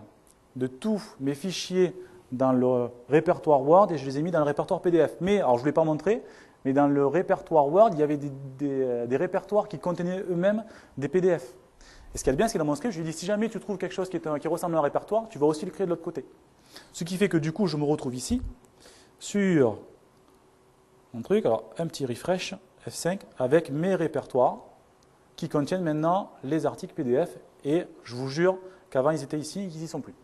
de tous mes fichiers dans le répertoire Word et je les ai mis dans le répertoire PDF. Mais, alors je ne vous l'ai pas montré, mais dans le répertoire Word, il y avait des répertoires qui contenaient eux-mêmes des PDF. Et ce qu'il y a de bien, c'est que dans mon script, je lui ai dit, si jamais tu trouves quelque chose qui ressemble à un répertoire, tu vas aussi le créer de l'autre côté. Ce qui fait que du coup, je me retrouve ici, sur mon truc, alors un petit refresh, F5, avec mes répertoires, qui contiennent maintenant les articles PDF, et je vous jure qu'avant ils étaient ici et qu'ils n'y sont plus.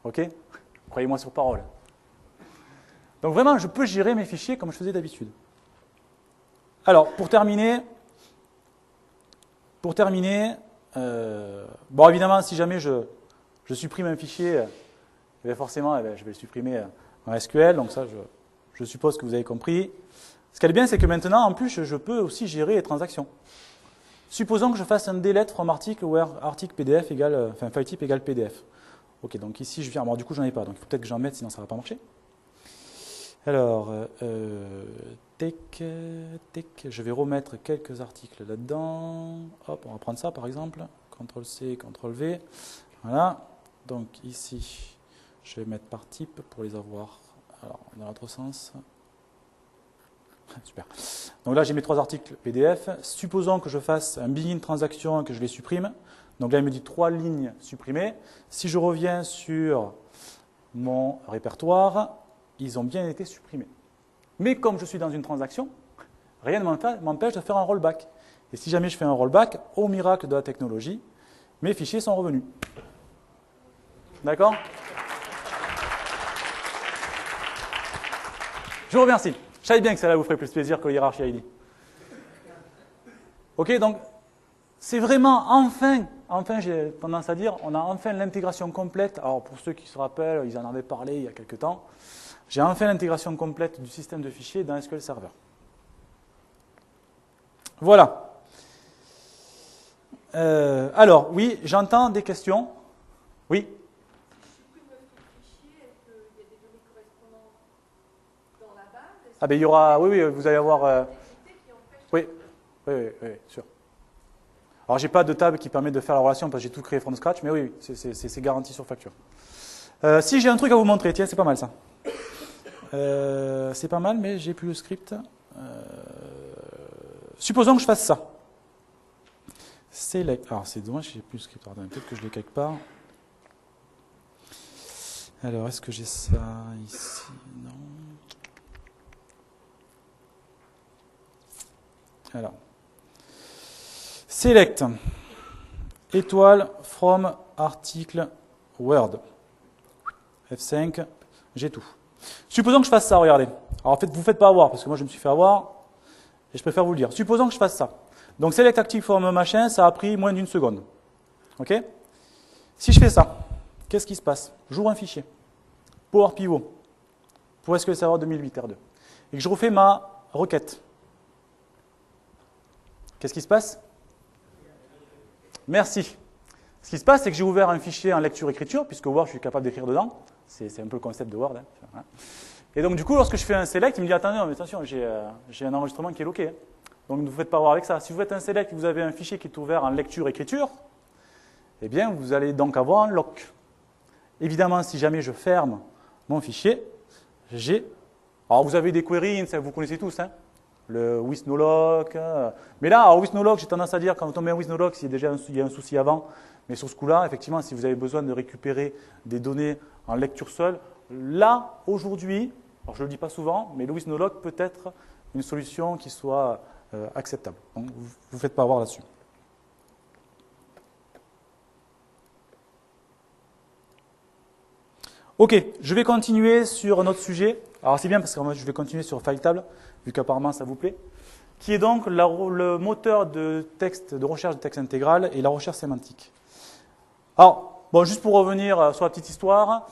Ok? Croyez-moi sur parole. Donc vraiment, je peux gérer mes fichiers comme je faisais d'habitude. Alors, pour terminer, bon évidemment, si jamais je supprime un fichier, forcément, je vais le supprimer en SQL, donc ça, je suppose que vous avez compris. Ce qui est bien, c'est que maintenant, en plus, je peux aussi gérer les transactions. Supposons que je fasse un delete from article where article PDF égale, enfin file type égale PDF. Ok, donc ici je viens, alors du coup j'en ai pas, donc il faut peut-être que j'en mette, sinon ça ne va pas marcher. Alors, je vais remettre quelques articles là-dedans. Hop, on va prendre ça par exemple. CTRL-C, CTRL-V. Voilà, donc ici, je vais mettre par type pour les avoir, alors dans l'autre sens. Super. Donc là, j'ai mes 3 articles PDF. Supposons que je fasse un begin transaction et que je les supprime. Donc là, il me dit 3 lignes supprimées. Si je reviens sur mon répertoire, ils ont bien été supprimés. Mais comme je suis dans une transaction, rien ne m'empêche de faire un rollback. Et si jamais je fais un rollback, au miracle de la technologie, mes fichiers sont revenus. D'accord? Je vous remercie. Je savais bien que celle-là vous ferait plus plaisir que le hiérarchie ID. Ok, donc c'est vraiment enfin j'ai tendance à dire, on a enfin l'intégration complète. Alors pour ceux qui se rappellent, ils en avaient parlé il y a quelques temps. J'ai enfin l'intégration complète du système de fichiers dans SQL Server. Voilà. Alors, oui, j'entends des questions. Oui. Ah ben il y aura, oui, vous allez avoir, oui, sûr. Alors j'ai pas de table qui permet de faire la relation parce que j'ai tout créé from scratch, mais oui, c'est garanti sur facture. Si j'ai un truc à vous montrer, tiens, c'est pas mal ça. C'est pas mal, mais j'ai plus le script. Supposons que je fasse ça. Alors c'est dommage, j'ai plus le script. Peut-être que je l'ai quelque part. Alors est-ce que j'ai ça ici? Non. Alors, select. étoile from article Word. F5, j'ai tout. Supposons que je fasse ça, regardez. Alors en fait, vous ne faites pas avoir, parce que moi je me suis fait avoir, et je préfère vous le dire. Supposons que je fasse ça. Donc select active from machin, ça a pris moins d'une seconde. Ok? Si je fais ça, qu'est-ce qui se passe? J'ouvre un fichier, Power Pivot, pour SQL Server 2008 R2, et que je refais ma requête. Qu'est-ce qui se passe? Merci. Ce qui se passe, c'est que j'ai ouvert un fichier en lecture-écriture, puisque Word, je suis capable d'écrire dedans. C'est un peu le concept de Word. Hein. Et donc, du coup, lorsque je fais un select, il me dit, attendez, mais attention, j'ai un enregistrement qui est loqué. Donc, ne vous faites pas voir avec ça. Si vous faites un select et que vous avez un fichier qui est ouvert en lecture-écriture, eh bien, vous allez donc avoir un lock. Évidemment, si jamais je ferme mon fichier, j'ai... Alors, vous avez des queries, vous connaissez tous, hein, le with no lock. Mais là, with no lock, j'ai tendance à dire, quand on met un with no lock, il y a un souci avant. Mais sur ce coup-là, effectivement, si vous avez besoin de récupérer des données en lecture seule, là, aujourd'hui, alors je ne le dis pas souvent, mais le with no lock peut être une solution qui soit acceptable. Donc, vous ne faites pas avoir là-dessus. Ok, je vais continuer sur un autre sujet. Alors c'est bien parce que moi, je vais continuer sur FileTable, vu qu'apparemment ça vous plaît, qui est donc le moteur de texte, de recherche de texte intégral et la recherche sémantique. Alors, bon, juste pour revenir sur la petite histoire,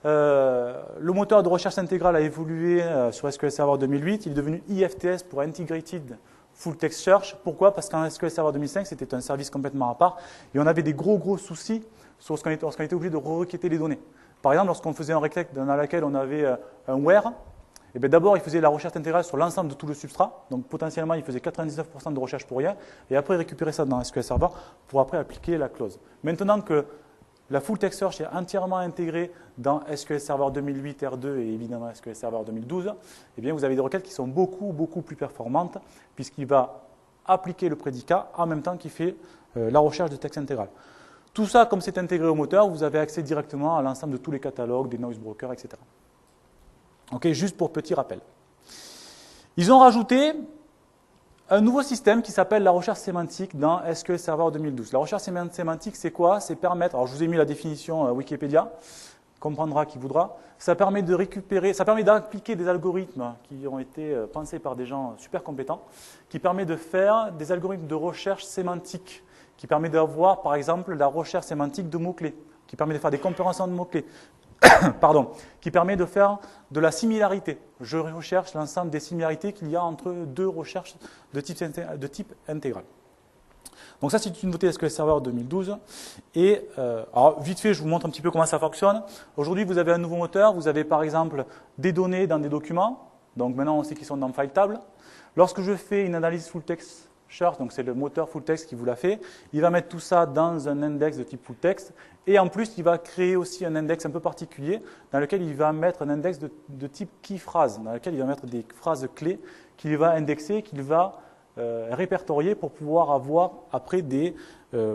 le moteur de recherche intégrale a évolué sur SQL Server 2008. Il est devenu IFTS pour Integrated Full Text Search. Pourquoi? Parce qu'en SQL Server 2005, c'était un service complètement à part et on avait des gros soucis sur lorsqu'on était obligé de requêter les données. Par exemple, lorsqu'on faisait un requête dans laquelle on avait un where, eh bien d'abord, il faisait la recherche intégrale sur l'ensemble de tout le substrat. Donc, potentiellement, il faisait 99% de recherche pour rien. Et après, il récupérait ça dans SQL Server pour après appliquer la clause. Maintenant que la Full Text Search est entièrement intégrée dans SQL Server 2008 R2 et évidemment SQL Server 2012, eh bien, vous avez des requêtes qui sont beaucoup plus performantes puisqu'il va appliquer le prédicat en même temps qu'il fait la recherche de texte intégral. Tout ça, comme c'est intégré au moteur, vous avez accès directement à l'ensemble de tous les catalogues, des noise brokers, etc. Ok, juste pour petit rappel. Ils ont rajouté un nouveau système qui s'appelle la recherche sémantique dans SQL Server 2012. La recherche sémantique, c'est quoi? C'est permettre, alors je vous ai mis la définition Wikipédia, comprendra qui voudra, ça permet de récupérer, ça permet d'appliquer des algorithmes qui ont été pensés par des gens super compétents, qui permet de faire des algorithmes de recherche sémantique, qui permet d'avoir, par exemple, la recherche sémantique de mots-clés, qui permet de faire des comparaisons de mots-clés, pardon, qui permet de faire de la similarité. Je recherche l'ensemble des similarités qu'il y a entre deux recherches de type intégral. Donc ça, c'est une nouveauté SQL Server 2012. Et alors, vite fait, je vous montre un petit peu comment ça fonctionne. Aujourd'hui, vous avez un nouveau moteur. Vous avez, par exemple, des données dans des documents. Donc maintenant, on sait qu'ils sont dans FileTable. Lorsque je fais une analyse full text search, donc c'est le moteur full text qui vous l'a fait, il va mettre tout ça dans un index de type full text. Et en plus, il va créer aussi un index un peu particulier dans lequel il va mettre un index de type key phrase, dans lequel il va mettre des phrases clés qu'il va indexer, qu'il va répertorier pour pouvoir avoir après des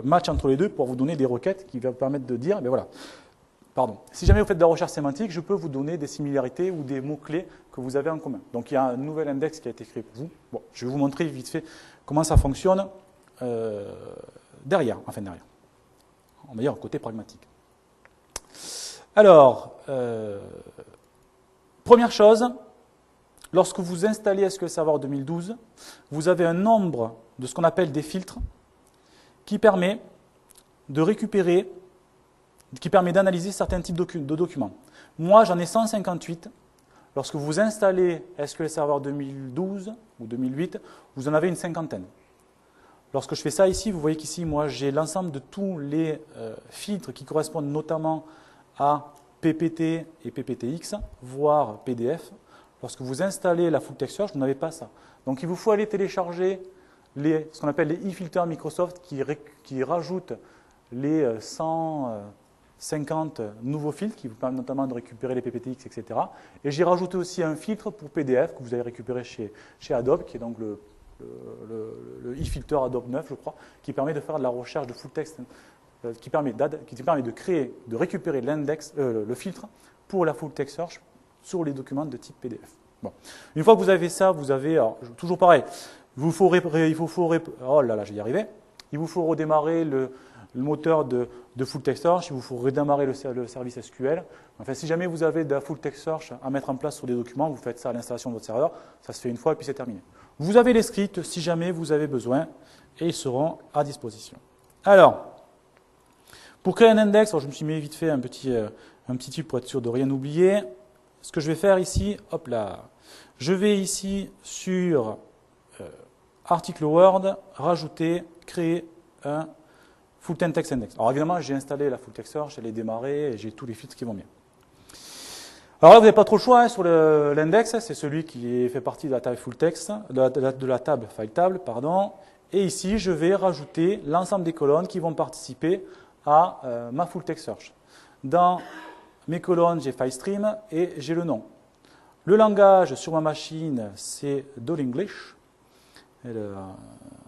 matchs entre les deux pour vous donner des requêtes qui vont permettre de dire, ben voilà, pardon, si jamais vous faites de la recherche sémantique, je peux vous donner des similarités ou des mots-clés que vous avez en commun. Donc il y a un nouvel index qui a été créé pour vous. Bon, je vais vous montrer vite fait comment ça fonctionne derrière. On va dire côté pragmatique. Alors, première chose, lorsque vous installez SQL Server 2012, vous avez un nombre de ce qu'on appelle des filtres qui permet de récupérer, qui permet d'analyser certains types de documents. Moi, j'en ai 158. Lorsque vous installez SQL Server 2012 ou 2008, vous en avez une cinquantaine. Lorsque je fais ça ici, vous voyez qu'ici, moi, j'ai l'ensemble de tous les filtres qui correspondent notamment à PPT et PPTX, voire PDF. Lorsque vous installez la Full Text Search, vous n'avez pas ça. Donc, il vous faut aller télécharger ce qu'on appelle les e-filters Microsoft qui rajoutent les 150 nouveaux filtres qui vous permettent notamment de récupérer les PPTX, etc. Et j'ai rajouté aussi un filtre pour PDF que vous avez récupéré chez Adobe, qui est donc le e-filter Adobe 9, je crois, qui permet de faire de la recherche de full text, qui permet de récupérer l'index, le filtre pour la full text search sur les documents de type PDF. Bon. Une fois que vous avez ça, vous avez, alors, toujours pareil, il vous faut redémarrer le moteur de Full Text Search, il vous faut redémarrer le service SQL. Enfin, si jamais vous avez de la Full Text Search à mettre en place sur des documents, vous faites ça à l'installation de votre serveur, ça se fait une fois et puis c'est terminé. Vous avez les scripts si jamais vous avez besoin et ils seront à disposition. Alors, pour créer un index, alors je me suis mis vite fait un petit tip pour être sûr de rien oublier. Ce que je vais faire ici, hop là, je vais ici sur article Word, rajouter, créer un Full Text Index. Alors évidemment, j'ai installé la Full Text Search, elle est démarrée et j'ai tous les filtres qui vont bien. Alors là, vous n'avez pas trop le choix sur l'index, c'est celui qui fait partie de la table Full Text, de la table File Table, pardon. Et ici, je vais rajouter l'ensemble des colonnes qui vont participer à ma Full Text Search. Dans mes colonnes, j'ai FileStream et j'ai le nom. Le langage sur ma machine, c'est DolEnglish.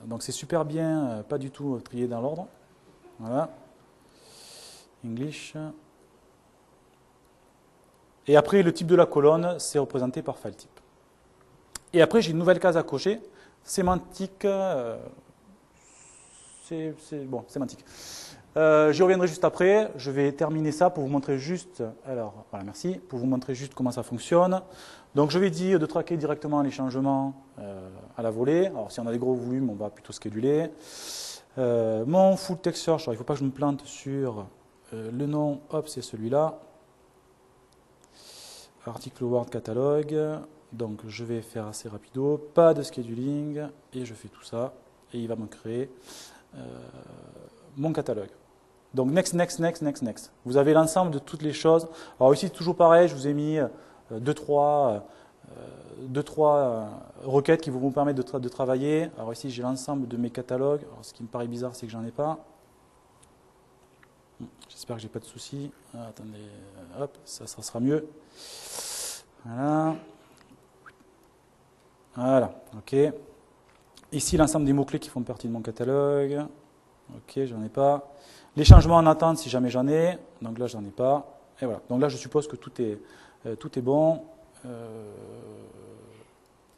Donc c'est super bien, pas du tout trié dans l'ordre. Voilà. English. Et après, le type de la colonne, c'est représenté par file type. Et après, j'ai une nouvelle case à cocher, sémantique. Bon, sémantique. J'y reviendrai juste après. Je vais terminer ça pour vous montrer juste. Alors, voilà, merci. Pour vous montrer juste comment ça fonctionne. Donc, je vais dire de traquer directement les changements à la volée. Alors, si on a des gros volumes, on va plutôt scheduler. Mon Full Text Search, alors, il ne faut pas que je me plante sur le nom. Hop, c'est celui-là. Article Word Catalogue. Donc, je vais faire assez rapido. Pas de scheduling. Et je fais tout ça. Et il va me créer mon catalogue. Donc, next, next, next, next, next. Vous avez l'ensemble de toutes les choses. Alors ici, toujours pareil, je vous ai mis deux, trois requêtes qui vont vous permettre de travailler. Alors ici, j'ai l'ensemble de mes catalogues. Alors, ce qui me paraît bizarre, c'est que j'en ai pas. J'espère que j'ai pas de soucis. Ah, attendez, hop, ça sera mieux. Voilà. Voilà, ok. Ici, l'ensemble des mots-clés qui font partie de mon catalogue. Ok, j'en ai pas. Les changements en attente, si jamais j'en ai. Donc là, j'en ai pas. Et voilà. Donc là, je suppose que tout est bon.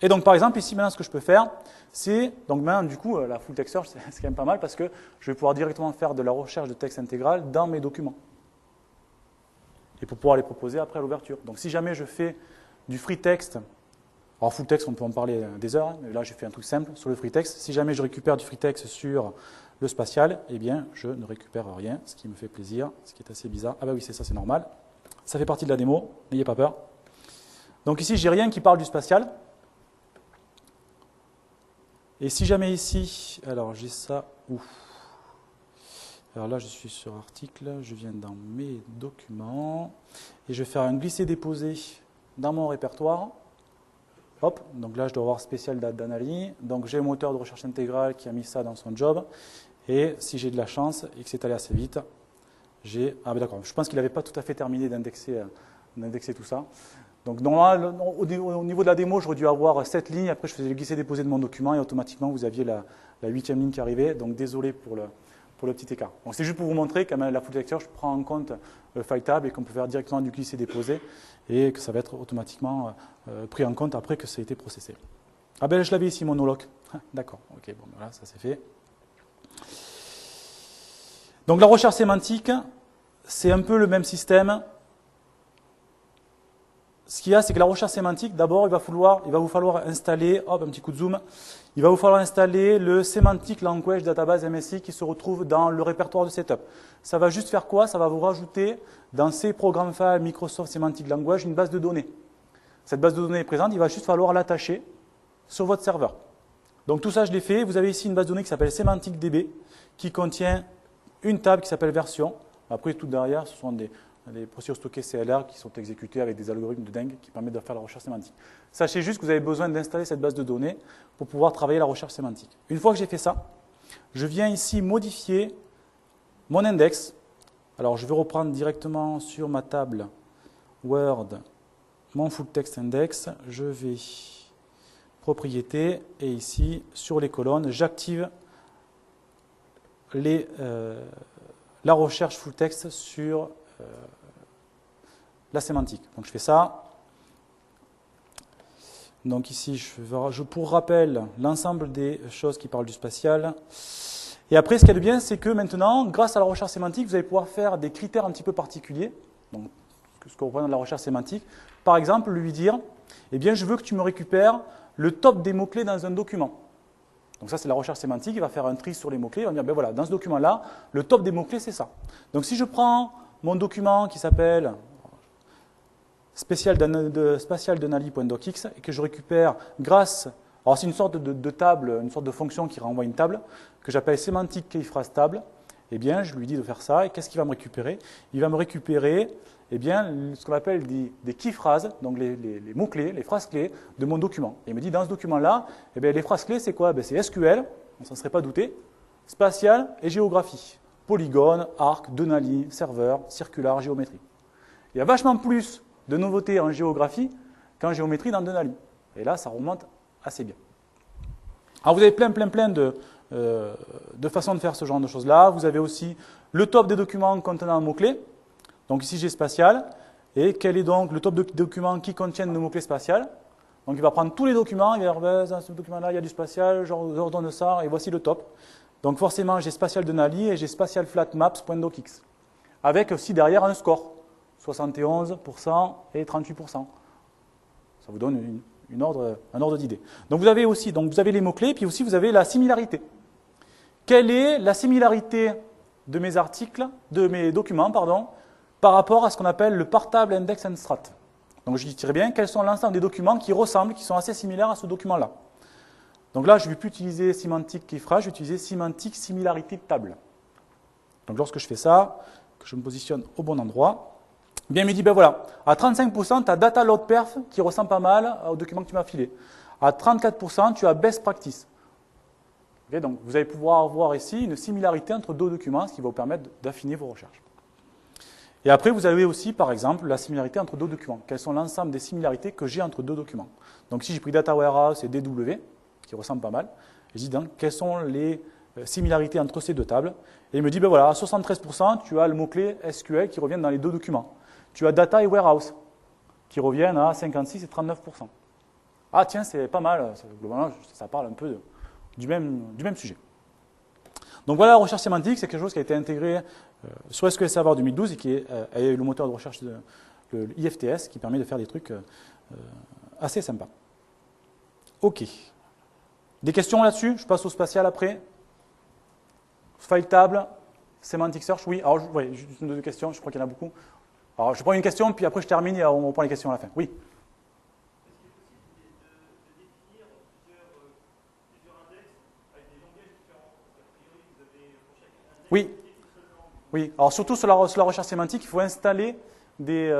Et donc, par exemple, ici, maintenant, ce que je peux faire, c'est, donc maintenant, du coup, la Full Text Search, c'est quand même pas mal parce que je vais pouvoir directement faire de la recherche de texte intégral dans mes documents. Et pour pouvoir les proposer après à l'ouverture. Donc, si jamais je fais du free text, alors full text, on peut en parler des heures, mais là, j'ai fait un truc simple sur le free text. Si jamais je récupère du free text sur le spatial, eh bien, je ne récupère rien, ce qui me fait plaisir, ce qui est assez bizarre. Ah bah oui, c'est ça, c'est normal. Ça fait partie de la démo, n'ayez pas peur. Donc ici, j'ai rien qui parle du spatial. Et si jamais ici, alors j'ai ça où? Alors là, je suis sur article, je viens dans mes documents, et je vais faire un glisser-déposer dans mon répertoire. Hop, donc là, je dois avoir spécial d'analyse. Donc j'ai un moteur de recherche intégrale qui a mis ça dans son job. Et si j'ai de la chance et que c'est allé assez vite, j'ai... Ah ben d'accord, je pense qu'il n'avait pas tout à fait terminé d'indexer tout ça. Donc normalement, au niveau de la démo, j'aurais dû avoir 7 lignes. Après, je faisais le glisser-déposer de mon document et automatiquement, vous aviez la 8e ligne qui arrivait. Donc désolé pour le petit écart. Donc c'est juste pour vous montrer que la Full Text Search prend en compte le file tab et qu'on peut faire directement du glisser-déposer et que ça va être automatiquement pris en compte après que ça a été processé. Ah ben je l'avais ici mon noloc. D'accord, ok, bon voilà, ça c'est fait. Donc la recherche sémantique, c'est un peu le même système. Ce qu'il y a, c'est que la recherche sémantique, d'abord, il va vous falloir installer, hop, un petit coup de zoom, il va vous falloir installer le Semantic Language Database MSI qui se retrouve dans le répertoire de setup. Ça va juste faire quoi? Ça va vous rajouter dans ces programmes files Microsoft Semantic Language une base de données. Cette base de données est présente, il va juste falloir l'attacher sur votre serveur. Donc tout ça, je l'ai fait. Vous avez ici une base de données qui s'appelle SemanticDB qui contient une table qui s'appelle version. Après, tout derrière, ce sont des procédures stockées CLR qui sont exécutées avec des algorithmes de dingue qui permettent de faire la recherche sémantique. Sachez juste que vous avez besoin d'installer cette base de données pour pouvoir travailler la recherche sémantique. Une fois que j'ai fait ça, je viens ici modifier mon index. Alors, je vais reprendre directement sur ma table Word mon full text index. Je vais propriété et ici, sur les colonnes, j'active la recherche full text sur la sémantique. Donc je fais ça. Donc ici, pour rappel, l'ensemble des choses qui parlent du spatial. Et après, ce qu'il y a de bien, c'est que maintenant, grâce à la recherche sémantique, vous allez pouvoir faire des critères un petit peu particuliers, donc ce qu'on représente la recherche sémantique. Par exemple, lui dire, eh bien, je veux que tu me récupères le top des mots-clés dans un document. Donc ça, c'est la recherche sémantique, il va faire un tri sur les mots-clés, il va dire, ben voilà, dans ce document-là, le top des mots-clés, c'est ça. Donc si je prends mon document qui s'appelle spatialdenali.docx et que je récupère grâce, alors c'est une sorte de table, une sorte de fonction qui renvoie une table, que j'appelle semantic key phrase table, eh bien, je lui dis de faire ça, et qu'est-ce qu'il va me récupérer? Il va me récupérer eh bien, ce qu'on appelle des key phrases, donc les mots-clés, les phrases clés de mon document. Et il me dit, dans ce document-là, eh bien, les phrases clés, c'est quoi? C'est SQL, on ne s'en serait pas douté, spatial et géographie. Polygone, arc, Denali, serveur, circular, géométrie. Il y a vachement plus de nouveautés en géographie qu'en géométrie dans Denali. Et là, ça remonte assez bien. Alors, vous avez plein de façons de faire ce genre de choses-là. Vous avez aussi le top des documents contenant un mot-clé. Donc ici, j'ai spatial. Et quel est donc le top de documents qui contiennent le mot-clé spatial? Donc il va prendre tous les documents, il va dire, ben, dans ce document-là, il y a du spatial, j'ordonne ça, et voici le top. Donc forcément, j'ai spatial Denali et j'ai spatial flatmaps.docx. Avec aussi derrière un score, 71% et 38%. Ça vous donne un ordre d'idée. Donc vous avez aussi les mots-clés, puis aussi vous avez la similarité. Quelle est la similarité de mes articles, de mes documents, pardon, par rapport à ce qu'on appelle le Partable Index and Strat. Donc je dirais bien quels sont l'ensemble des documents qui ressemblent, qui sont assez similaires à ce document-là. Donc là, je ne vais plus utiliser sémantique key phrase, je vais utiliser sémantique similarité table. Donc lorsque je fais ça, que je me positionne au bon endroit, eh bien il me dit, ben voilà, à 35%, tu as data load perf qui ressemble pas mal au document que tu m'as filé. À 34%, tu as best practice. Okay, donc vous allez pouvoir avoir ici une similarité entre deux documents, ce qui va vous permettre d'affiner vos recherches. Et après, vous avez aussi, par exemple, la similarité entre deux documents. Quelles sont l'ensemble des similarités que j'ai entre deux documents? Donc, si j'ai pris Data Warehouse et DW, qui ressemblent pas mal, je dis donc, quelles sont les similarités entre ces deux tables? Et il me dit, ben voilà, à 73%, tu as le mot-clé SQL qui revient dans les deux documents. Tu as Data et Warehouse, qui reviennent à 56 et 39%. Ah tiens, c'est pas mal, globalement, ça parle un peu du même sujet. Donc voilà, la recherche sémantique, c'est quelque chose qui a été intégré sur SQL Server 2012 et qui est le moteur de recherche de l'IFTS qui permet de faire des trucs assez sympas. Ok. Des questions là-dessus? Je passe au spatial après. File table, semantic search, oui. Alors, juste une ou deux questions, je crois qu'il y en a beaucoup. Alors, je prends une question, puis après je termine et on reprend les questions à la fin. Oui. Oui. Oui, alors surtout sur la recherche sémantique, il faut installer des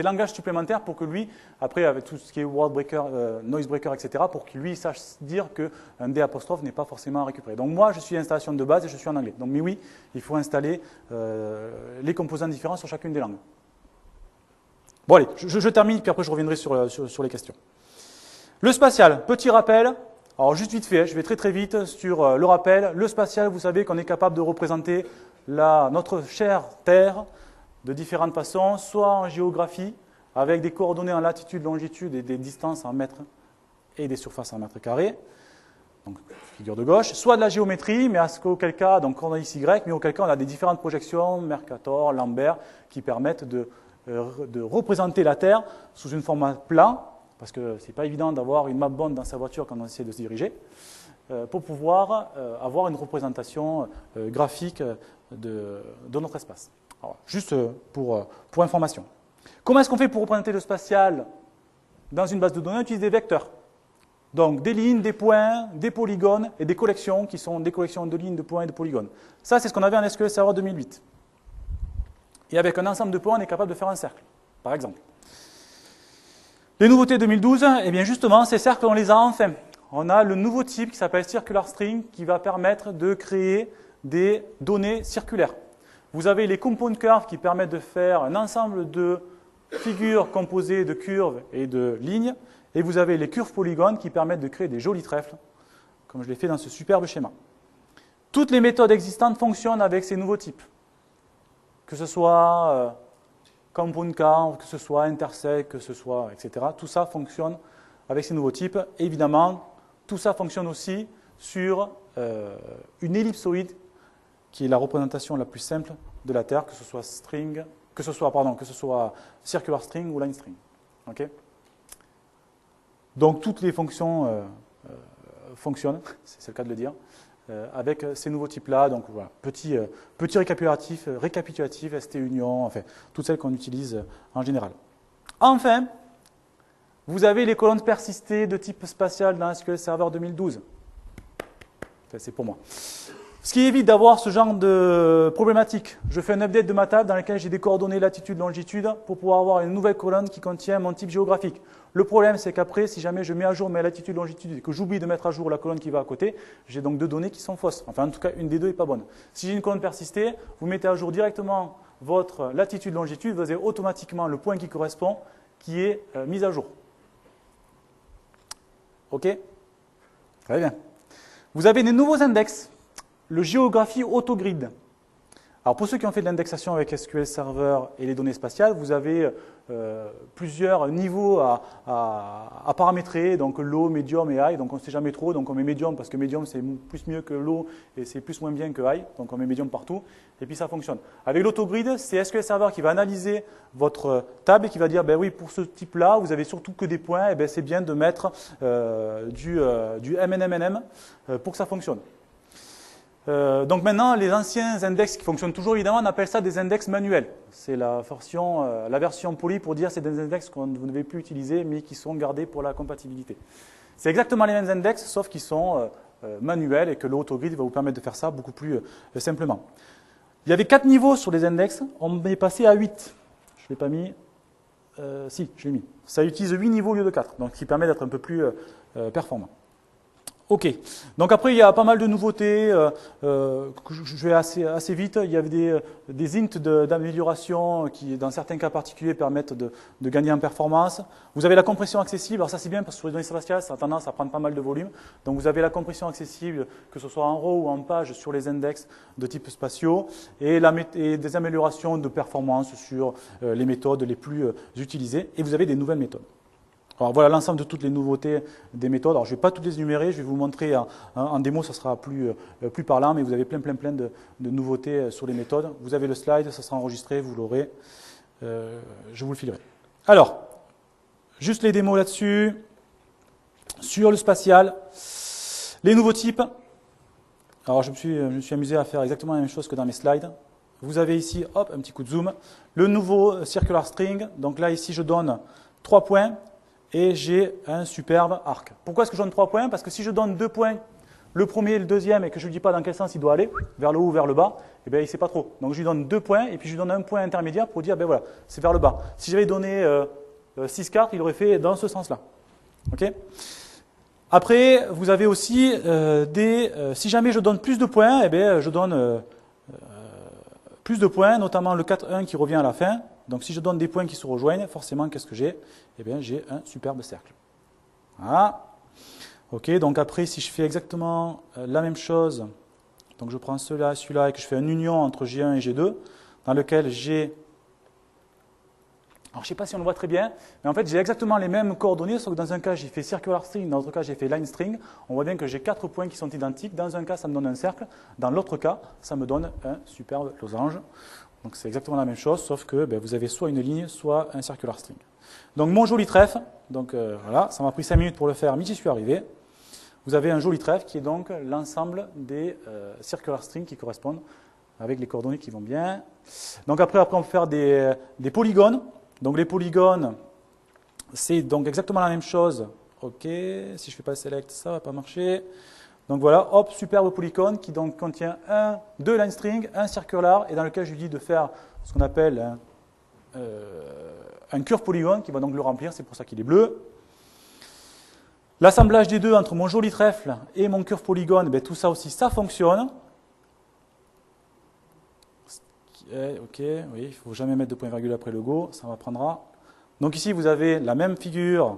langages supplémentaires pour que lui, après avec tout ce qui est word breaker, noise breaker, etc., pour qu'il lui sache dire qu'un D' n'est pas forcément récupéré. Donc moi, je suis installation de base et je suis en anglais. Donc mais oui, il faut installer les composants différents sur chacune des langues. Bon allez, je termine, puis après je reviendrai sur les questions. Le spatial, petit rappel. Alors juste vite fait, je vais très vite sur le rappel. Le spatial, vous savez qu'on est capable de représenter notre chère Terre de différentes façons, soit en géographie, avec des coordonnées en latitude, longitude et des distances en mètres et des surfaces en mètres carrés, donc figure de gauche, soit de la géométrie, mais auquel cas, donc coordonnées Y, mais auquel cas on a des différentes projections, Mercator, Lambert, qui permettent de représenter la Terre sous une format plat, parce que ce n'est pas évident d'avoir une map bande dans sa voiture quand on essaie de se diriger, pour pouvoir avoir une représentation graphique de notre espace. Alors, juste pour information. Comment est-ce qu'on fait pour représenter le spatial dans une base de données? On utilise des vecteurs. Donc des lignes, des points, des polygones et des collections qui sont des collections de lignes, de points et de polygones. Ça, c'est ce qu'on avait en SQL Server 2008. Et avec un ensemble de points, on est capable de faire un cercle, par exemple. Les nouveautés 2012, eh bien justement, ces cercles, on les a enfin. On a le nouveau type qui s'appelle Circular String qui va permettre de créer des données circulaires. Vous avez les compound curves qui permettent de faire un ensemble de figures composées de curves et de lignes. Et vous avez les curves polygones qui permettent de créer des jolis trèfles, comme je l'ai fait dans ce superbe schéma. Toutes les méthodes existantes fonctionnent avec ces nouveaux types. Que ce soit compound curve, que ce soit intersect, que ce soit, etc. Tout ça fonctionne avec ces nouveaux types. Et évidemment, tout ça fonctionne aussi sur une ellipsoïde qui est la représentation la plus simple de la Terre, que ce soit circular string ou line string. Okay, donc toutes les fonctions fonctionnent, c'est le cas de le dire, avec ces nouveaux types-là. Donc voilà, petit récapitulatif, ST union, enfin, toutes celles qu'on utilise en général. Enfin, vous avez les colonnes persistées de type spatial dans SQL Server 2012. Enfin, c'est pour moi. Ce qui évite d'avoir ce genre de problématique. Je fais un update de ma table dans laquelle j'ai des coordonnées latitude, longitude pour pouvoir avoir une nouvelle colonne qui contient mon type géographique. Le problème, c'est qu'après, si jamais je mets à jour mes latitudes, longitude et que j'oublie de mettre à jour la colonne qui va à côté, j'ai donc deux données qui sont fausses. Enfin, en tout cas, une des deux n'est pas bonne. Si j'ai une colonne persistée, vous mettez à jour directement votre latitude, longitude, vous avez automatiquement le point qui correspond qui est mis à jour. OK? Très bien. Vous avez des nouveaux index. Le géographie autogrid. Alors pour ceux qui ont fait de l'indexation avec SQL Server et les données spatiales, vous avez plusieurs niveaux à paramétrer, donc low, medium et high. Donc on ne sait jamais trop, donc on met medium parce que medium c'est plus mieux que low et c'est plus moins bien que high. Donc on met medium partout et puis ça fonctionne. Avec l'autogrid, c'est SQL Server qui va analyser votre table et qui va dire ben oui, pour ce type-là, vous avez surtout que des points, et ben c'est bien de mettre du MNMNM pour que ça fonctionne. Donc maintenant, les anciens index qui fonctionnent toujours, évidemment, on appelle ça des index manuels. C'est la version polie pour dire c'est des index que vous ne devez plus utiliser, mais qui sont gardés pour la compatibilité. C'est exactement les mêmes index, sauf qu'ils sont manuels et que l'autogrid va vous permettre de faire ça beaucoup plus simplement. Il y avait 4 niveaux sur les index, on est passé à 8. Je ne l'ai pas mis. Si, je l'ai mis. Ça utilise 8 niveaux au lieu de 4, donc ce qui permet d'être un peu plus performant. Ok, donc après il y a pas mal de nouveautés, je vais assez vite, il y avait des hints d'amélioration qui dans certains cas particuliers permettent de gagner en performance. Vous avez la compression accessible, alors ça c'est bien parce que sur les données spatiales ça a tendance à prendre pas mal de volume, donc vous avez la compression accessible que ce soit en row ou en page sur les index de type spatiaux et des améliorations de performance sur les méthodes les plus utilisées et vous avez des nouvelles méthodes. Alors voilà l'ensemble de toutes les nouveautés des méthodes. Alors je ne vais pas toutes les énumérer, je vais vous montrer en démo, ça sera plus parlant, mais vous avez plein de nouveautés sur les méthodes. Vous avez le slide, ça sera enregistré, vous l'aurez, je vous le filerai. Alors, juste les démos là-dessus. Sur le spatial, les nouveaux types. Alors je me suis amusé à faire exactement la même chose que dans mes slides. Vous avez ici, hop, un petit coup de zoom, le nouveau circular string. Donc là ici je donne 3 points. Et j'ai un superbe arc. Pourquoi est-ce que je donne 3 points? Parce que si je donne 2 points, le premier et le deuxième, et que je ne lui dis pas dans quel sens il doit aller, vers le haut ou vers le bas, eh bien, il ne sait pas trop. Donc je lui donne 2 points, et puis je lui donne un point intermédiaire pour dire, ben voilà, c'est vers le bas. Si j'avais donné 6 cartes, il aurait fait dans ce sens-là. Okay, après, vous avez aussi si jamais je donne plus de points, eh bien, je donne plus de points, notamment le 4-1 qui revient à la fin. Donc si je donne des points qui se rejoignent, forcément, qu'est-ce que j'ai? Eh bien, j'ai un superbe cercle. Voilà. Ok, donc après, si je fais exactement la même chose, donc je prends celui-là, et que je fais une union entre G1 et G2, dans lequel j'ai... Alors, je ne sais pas si on le voit très bien, mais en fait, j'ai exactement les mêmes coordonnées, sauf que dans un cas, j'ai fait circular string, dans l'autre cas, j'ai fait line string. On voit bien que j'ai 4 points qui sont identiques. Dans un cas, ça me donne un cercle. Dans l'autre cas, ça me donne un superbe losange. Donc c'est exactement la même chose, sauf que vous avez soit une ligne, soit un circular string. Donc mon joli trèfle, donc voilà, ça m'a pris 5 minutes pour le faire, mais j'y suis arrivé. Vous avez un joli trèfle qui est donc l'ensemble des circular strings qui correspondent avec les coordonnées qui vont bien. Donc après on peut faire des polygones. Donc les polygones, c'est donc exactement la même chose. Ok, si je ne fais pas select, ça ne va pas marcher. Donc voilà, hop, superbe polygone qui donc contient deux line string, un circular, et dans lequel je lui dis de faire ce qu'on appelle un curve polygone qui va donc le remplir, c'est pour ça qu'il est bleu. L'assemblage des deux entre mon joli trèfle et mon curve polygone, tout ça aussi, ça fonctionne. Ok, oui, il ne faut jamais mettre de point virgule après le go, ça m'apprendra. Donc ici, vous avez la même figure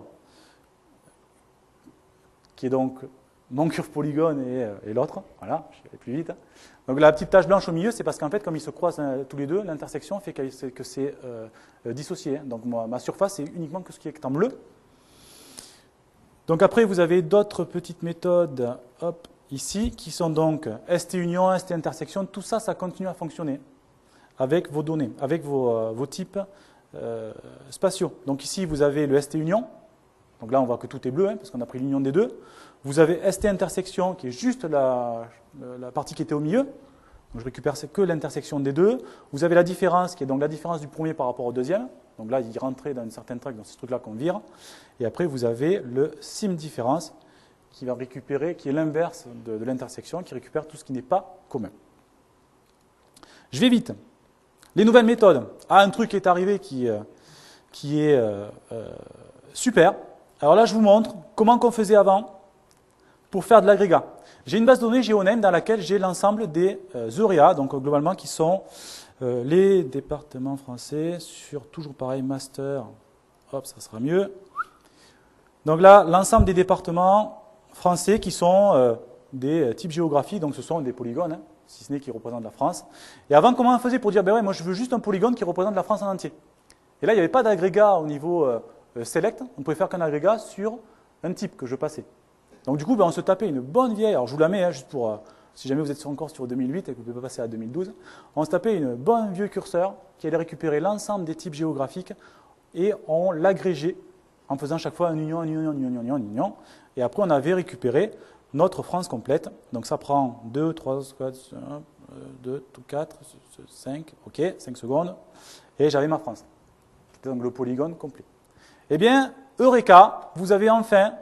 qui est donc mon curve polygone et l'autre. Voilà, je vais aller plus vite. Donc la petite tache blanche au milieu, c'est parce qu'en fait, comme ils se croisent tous les deux, l'intersection fait que c'est dissocié. Donc ma surface, c'est uniquement que ce qui est en bleu. Donc après, vous avez d'autres petites méthodes. Hop, ici, qui sont donc ST union, ST intersection, tout ça, ça continue à fonctionner avec vos données, avec vos types spatiaux. Donc ici, vous avez le ST union, donc là, on voit que tout est bleu, hein, parce qu'on a pris l'union des deux. Vous avez ST intersection, qui est juste la partie qui était au milieu. Donc je récupère que l'intersection des deux. Vous avez la différence, qui est donc la différence du premier par rapport au deuxième. Donc là, il rentrait dans une certaine track, dans ce truc-là qu'on vire. Et après, vous avez le sim différence, qui va récupérer, qui est l'inverse de l'intersection, qui récupère tout ce qui n'est pas commun. Je vais vite. Les nouvelles méthodes. Ah, un truc qui est arrivé qui est super. Alors là, je vous montre comment on faisait avant pour faire de l'agrégat. J'ai une base de données GeoName dans laquelle j'ai l'ensemble des EUREA, donc globalement qui sont les départements français sur, toujours pareil, master, hop, ça sera mieux. Donc là, l'ensemble des départements français qui sont des types géographie, donc ce sont des polygones, hein, si ce n'est qui représentent la France. Et avant, comment on faisait pour dire, ben ouais, moi je veux juste un polygone qui représente la France en entier. Et là, il n'y avait pas d'agrégat au niveau select, on pouvait faire qu'un agrégat sur un type que je passais. Donc du coup, ben, on se tapait une bonne vieille, alors je vous la mets, hein, juste pour, si jamais vous êtes encore sur 2008 et que vous ne pouvez pas passer à 2012, on se tapait une bonne vieux curseur qui allait récupérer l'ensemble des types géographiques et on l'agrégeait en faisant chaque fois un union, et après on avait récupéré notre France complète. Donc ça prend 2, 3, 4, 2, 4, 5, ok, 5 secondes, et j'avais ma France. C'était donc le polygone complet. Eh bien, Eureka, vous avez enfin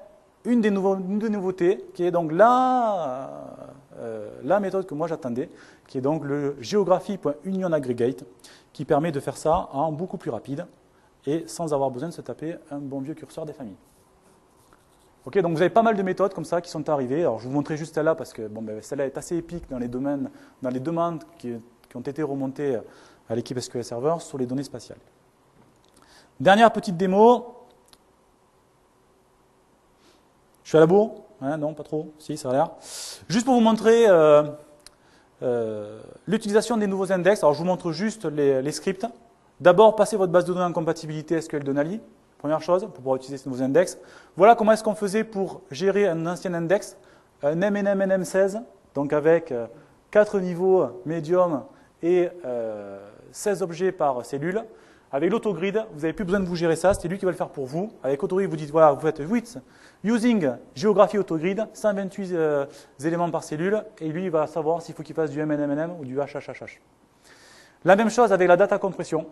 une des nouveautés, qui est donc la méthode que moi j'attendais, qui est donc le geography.unionaggregate, qui permet de faire ça en beaucoup plus rapide et sans avoir besoin de se taper un bon vieux curseur des familles. Ok, donc vous avez pas mal de méthodes comme ça qui sont arrivées. Alors je vous montrerai juste celle-là parce que bon, ben, celle-là est assez épique dans les demandes qui ont été remontées à l'équipe SQL Server sur les données spatiales. Dernière petite démo. Je suis à la bourre, hein, non, pas trop, si, ça a l'air. Juste pour vous montrer l'utilisation des nouveaux index. Alors, je vous montre juste les scripts. D'abord, passez votre base de données en compatibilité SQL Denali, première chose, pour pouvoir utiliser ces nouveaux index. Voilà comment est-ce qu'on faisait pour gérer un ancien index, un MNM-NM16, donc avec 4 niveaux médium et 16 objets par cellule. Avec l'autogrid, vous n'avez plus besoin de vous gérer ça, c'est lui qui va le faire pour vous. Avec autogrid, vous dites, voilà, vous faites width, using géographie autogrid, 128 éléments par cellule, et lui, il va savoir s'il faut qu'il fasse du MNMNM ou du HHHH. La même chose avec la data compression,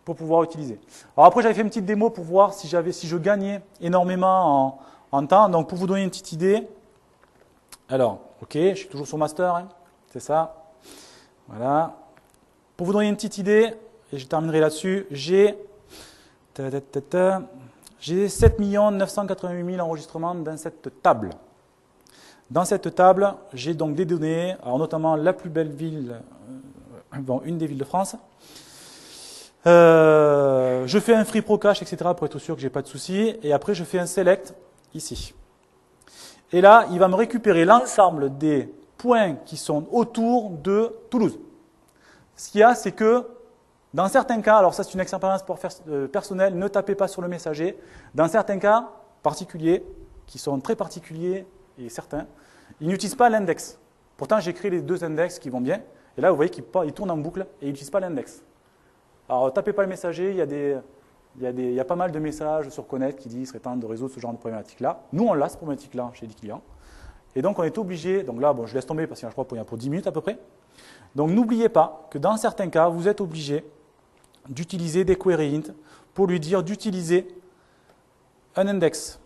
pour pouvoir utiliser. Alors après, j'avais fait une petite démo pour voir si je gagnais énormément en temps. Donc, pour vous donner une petite idée, alors, ok, je suis toujours sur master, hein, c'est ça. Voilà. Pour vous donner une petite idée, et je terminerai là-dessus, j'ai 7 988 000 enregistrements dans cette table. Dans cette table, j'ai donc des données, alors notamment la plus belle ville, une des villes de France. Je fais un free pro cache, etc. pour être sûr que je n'ai pas de soucis. Et après, je fais un select ici. Et là, il va me récupérer l'ensemble des points qui sont autour de Toulouse. Ce qu'il y a, c'est que dans certains cas, alors ça c'est une expérience personnelle, ne tapez pas sur le messager. Dans certains cas particuliers, qui sont très particuliers et certains, ils n'utilisent pas l'index. Pourtant, j'ai créé les deux index qui vont bien. Et là, vous voyez qu'ils tournent en boucle et ils n'utilisent pas l'index. Alors, tapez pas le messager, il y a pas mal de messages sur Connect qui disent qu'il serait temps de résoudre ce genre de problématique-là. Nous, on l'a, cette problématique-là, chez les clients. Et donc, on est obligé, donc là, bon, je laisse tomber parce qu'il y a, je crois, pour 10 minutes à peu près. Donc, n'oubliez pas que dans certains cas, vous êtes obligé d'utiliser des query int pour lui dire d'utiliser un index.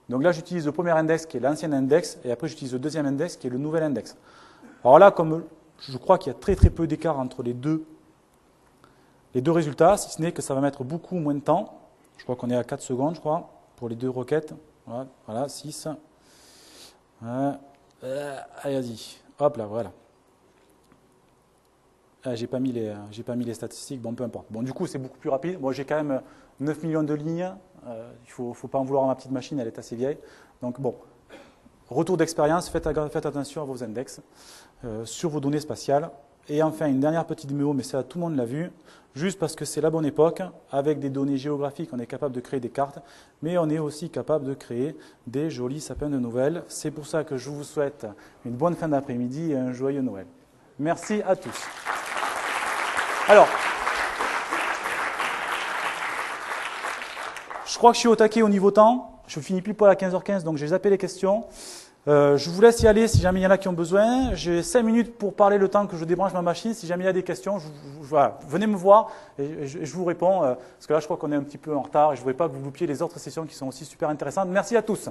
Donc là, j'utilise le premier index qui est l'ancien index et après, j'utilise le deuxième index qui est le nouvel index. Alors là, comme je crois qu'il y a très très peu d'écart entre les deux résultats, si ce n'est que ça va mettre beaucoup moins de temps. Je crois qu'on est à 4 secondes, je crois, pour les deux requêtes. Voilà 6. Allez, vas-y. Hop là, voilà. J'ai pas mis les statistiques, bon, peu importe. Bon, du coup, c'est beaucoup plus rapide. Moi, j'ai quand même 9 millions de lignes. Il faut pas en vouloir à ma petite machine, elle est assez vieille. Donc, bon, retour d'expérience, faites attention à vos index sur vos données spatiales. Et enfin, une dernière petite démo, mais ça tout le monde l'a vu, juste parce que c'est la bonne époque, avec des données géographiques, on est capable de créer des cartes, mais on est aussi capable de créer des jolis sapins de Noël. C'est pour ça que je vous souhaite une bonne fin d'après-midi et un joyeux Noël. Merci à tous. Alors, je crois que je suis au taquet au niveau temps. Je finis plus poil à 15h15, donc j'ai zappé les questions. Je vous laisse y aller si jamais il y en a qui ont besoin. J'ai 5 minutes pour parler le temps que je débranche ma machine. Si jamais il y a des questions, voilà, venez me voir et je vous réponds. Parce que là, je crois qu'on est un petit peu en retard et je ne voudrais pas que vous loupiez les autres sessions qui sont aussi super intéressantes. Merci à tous.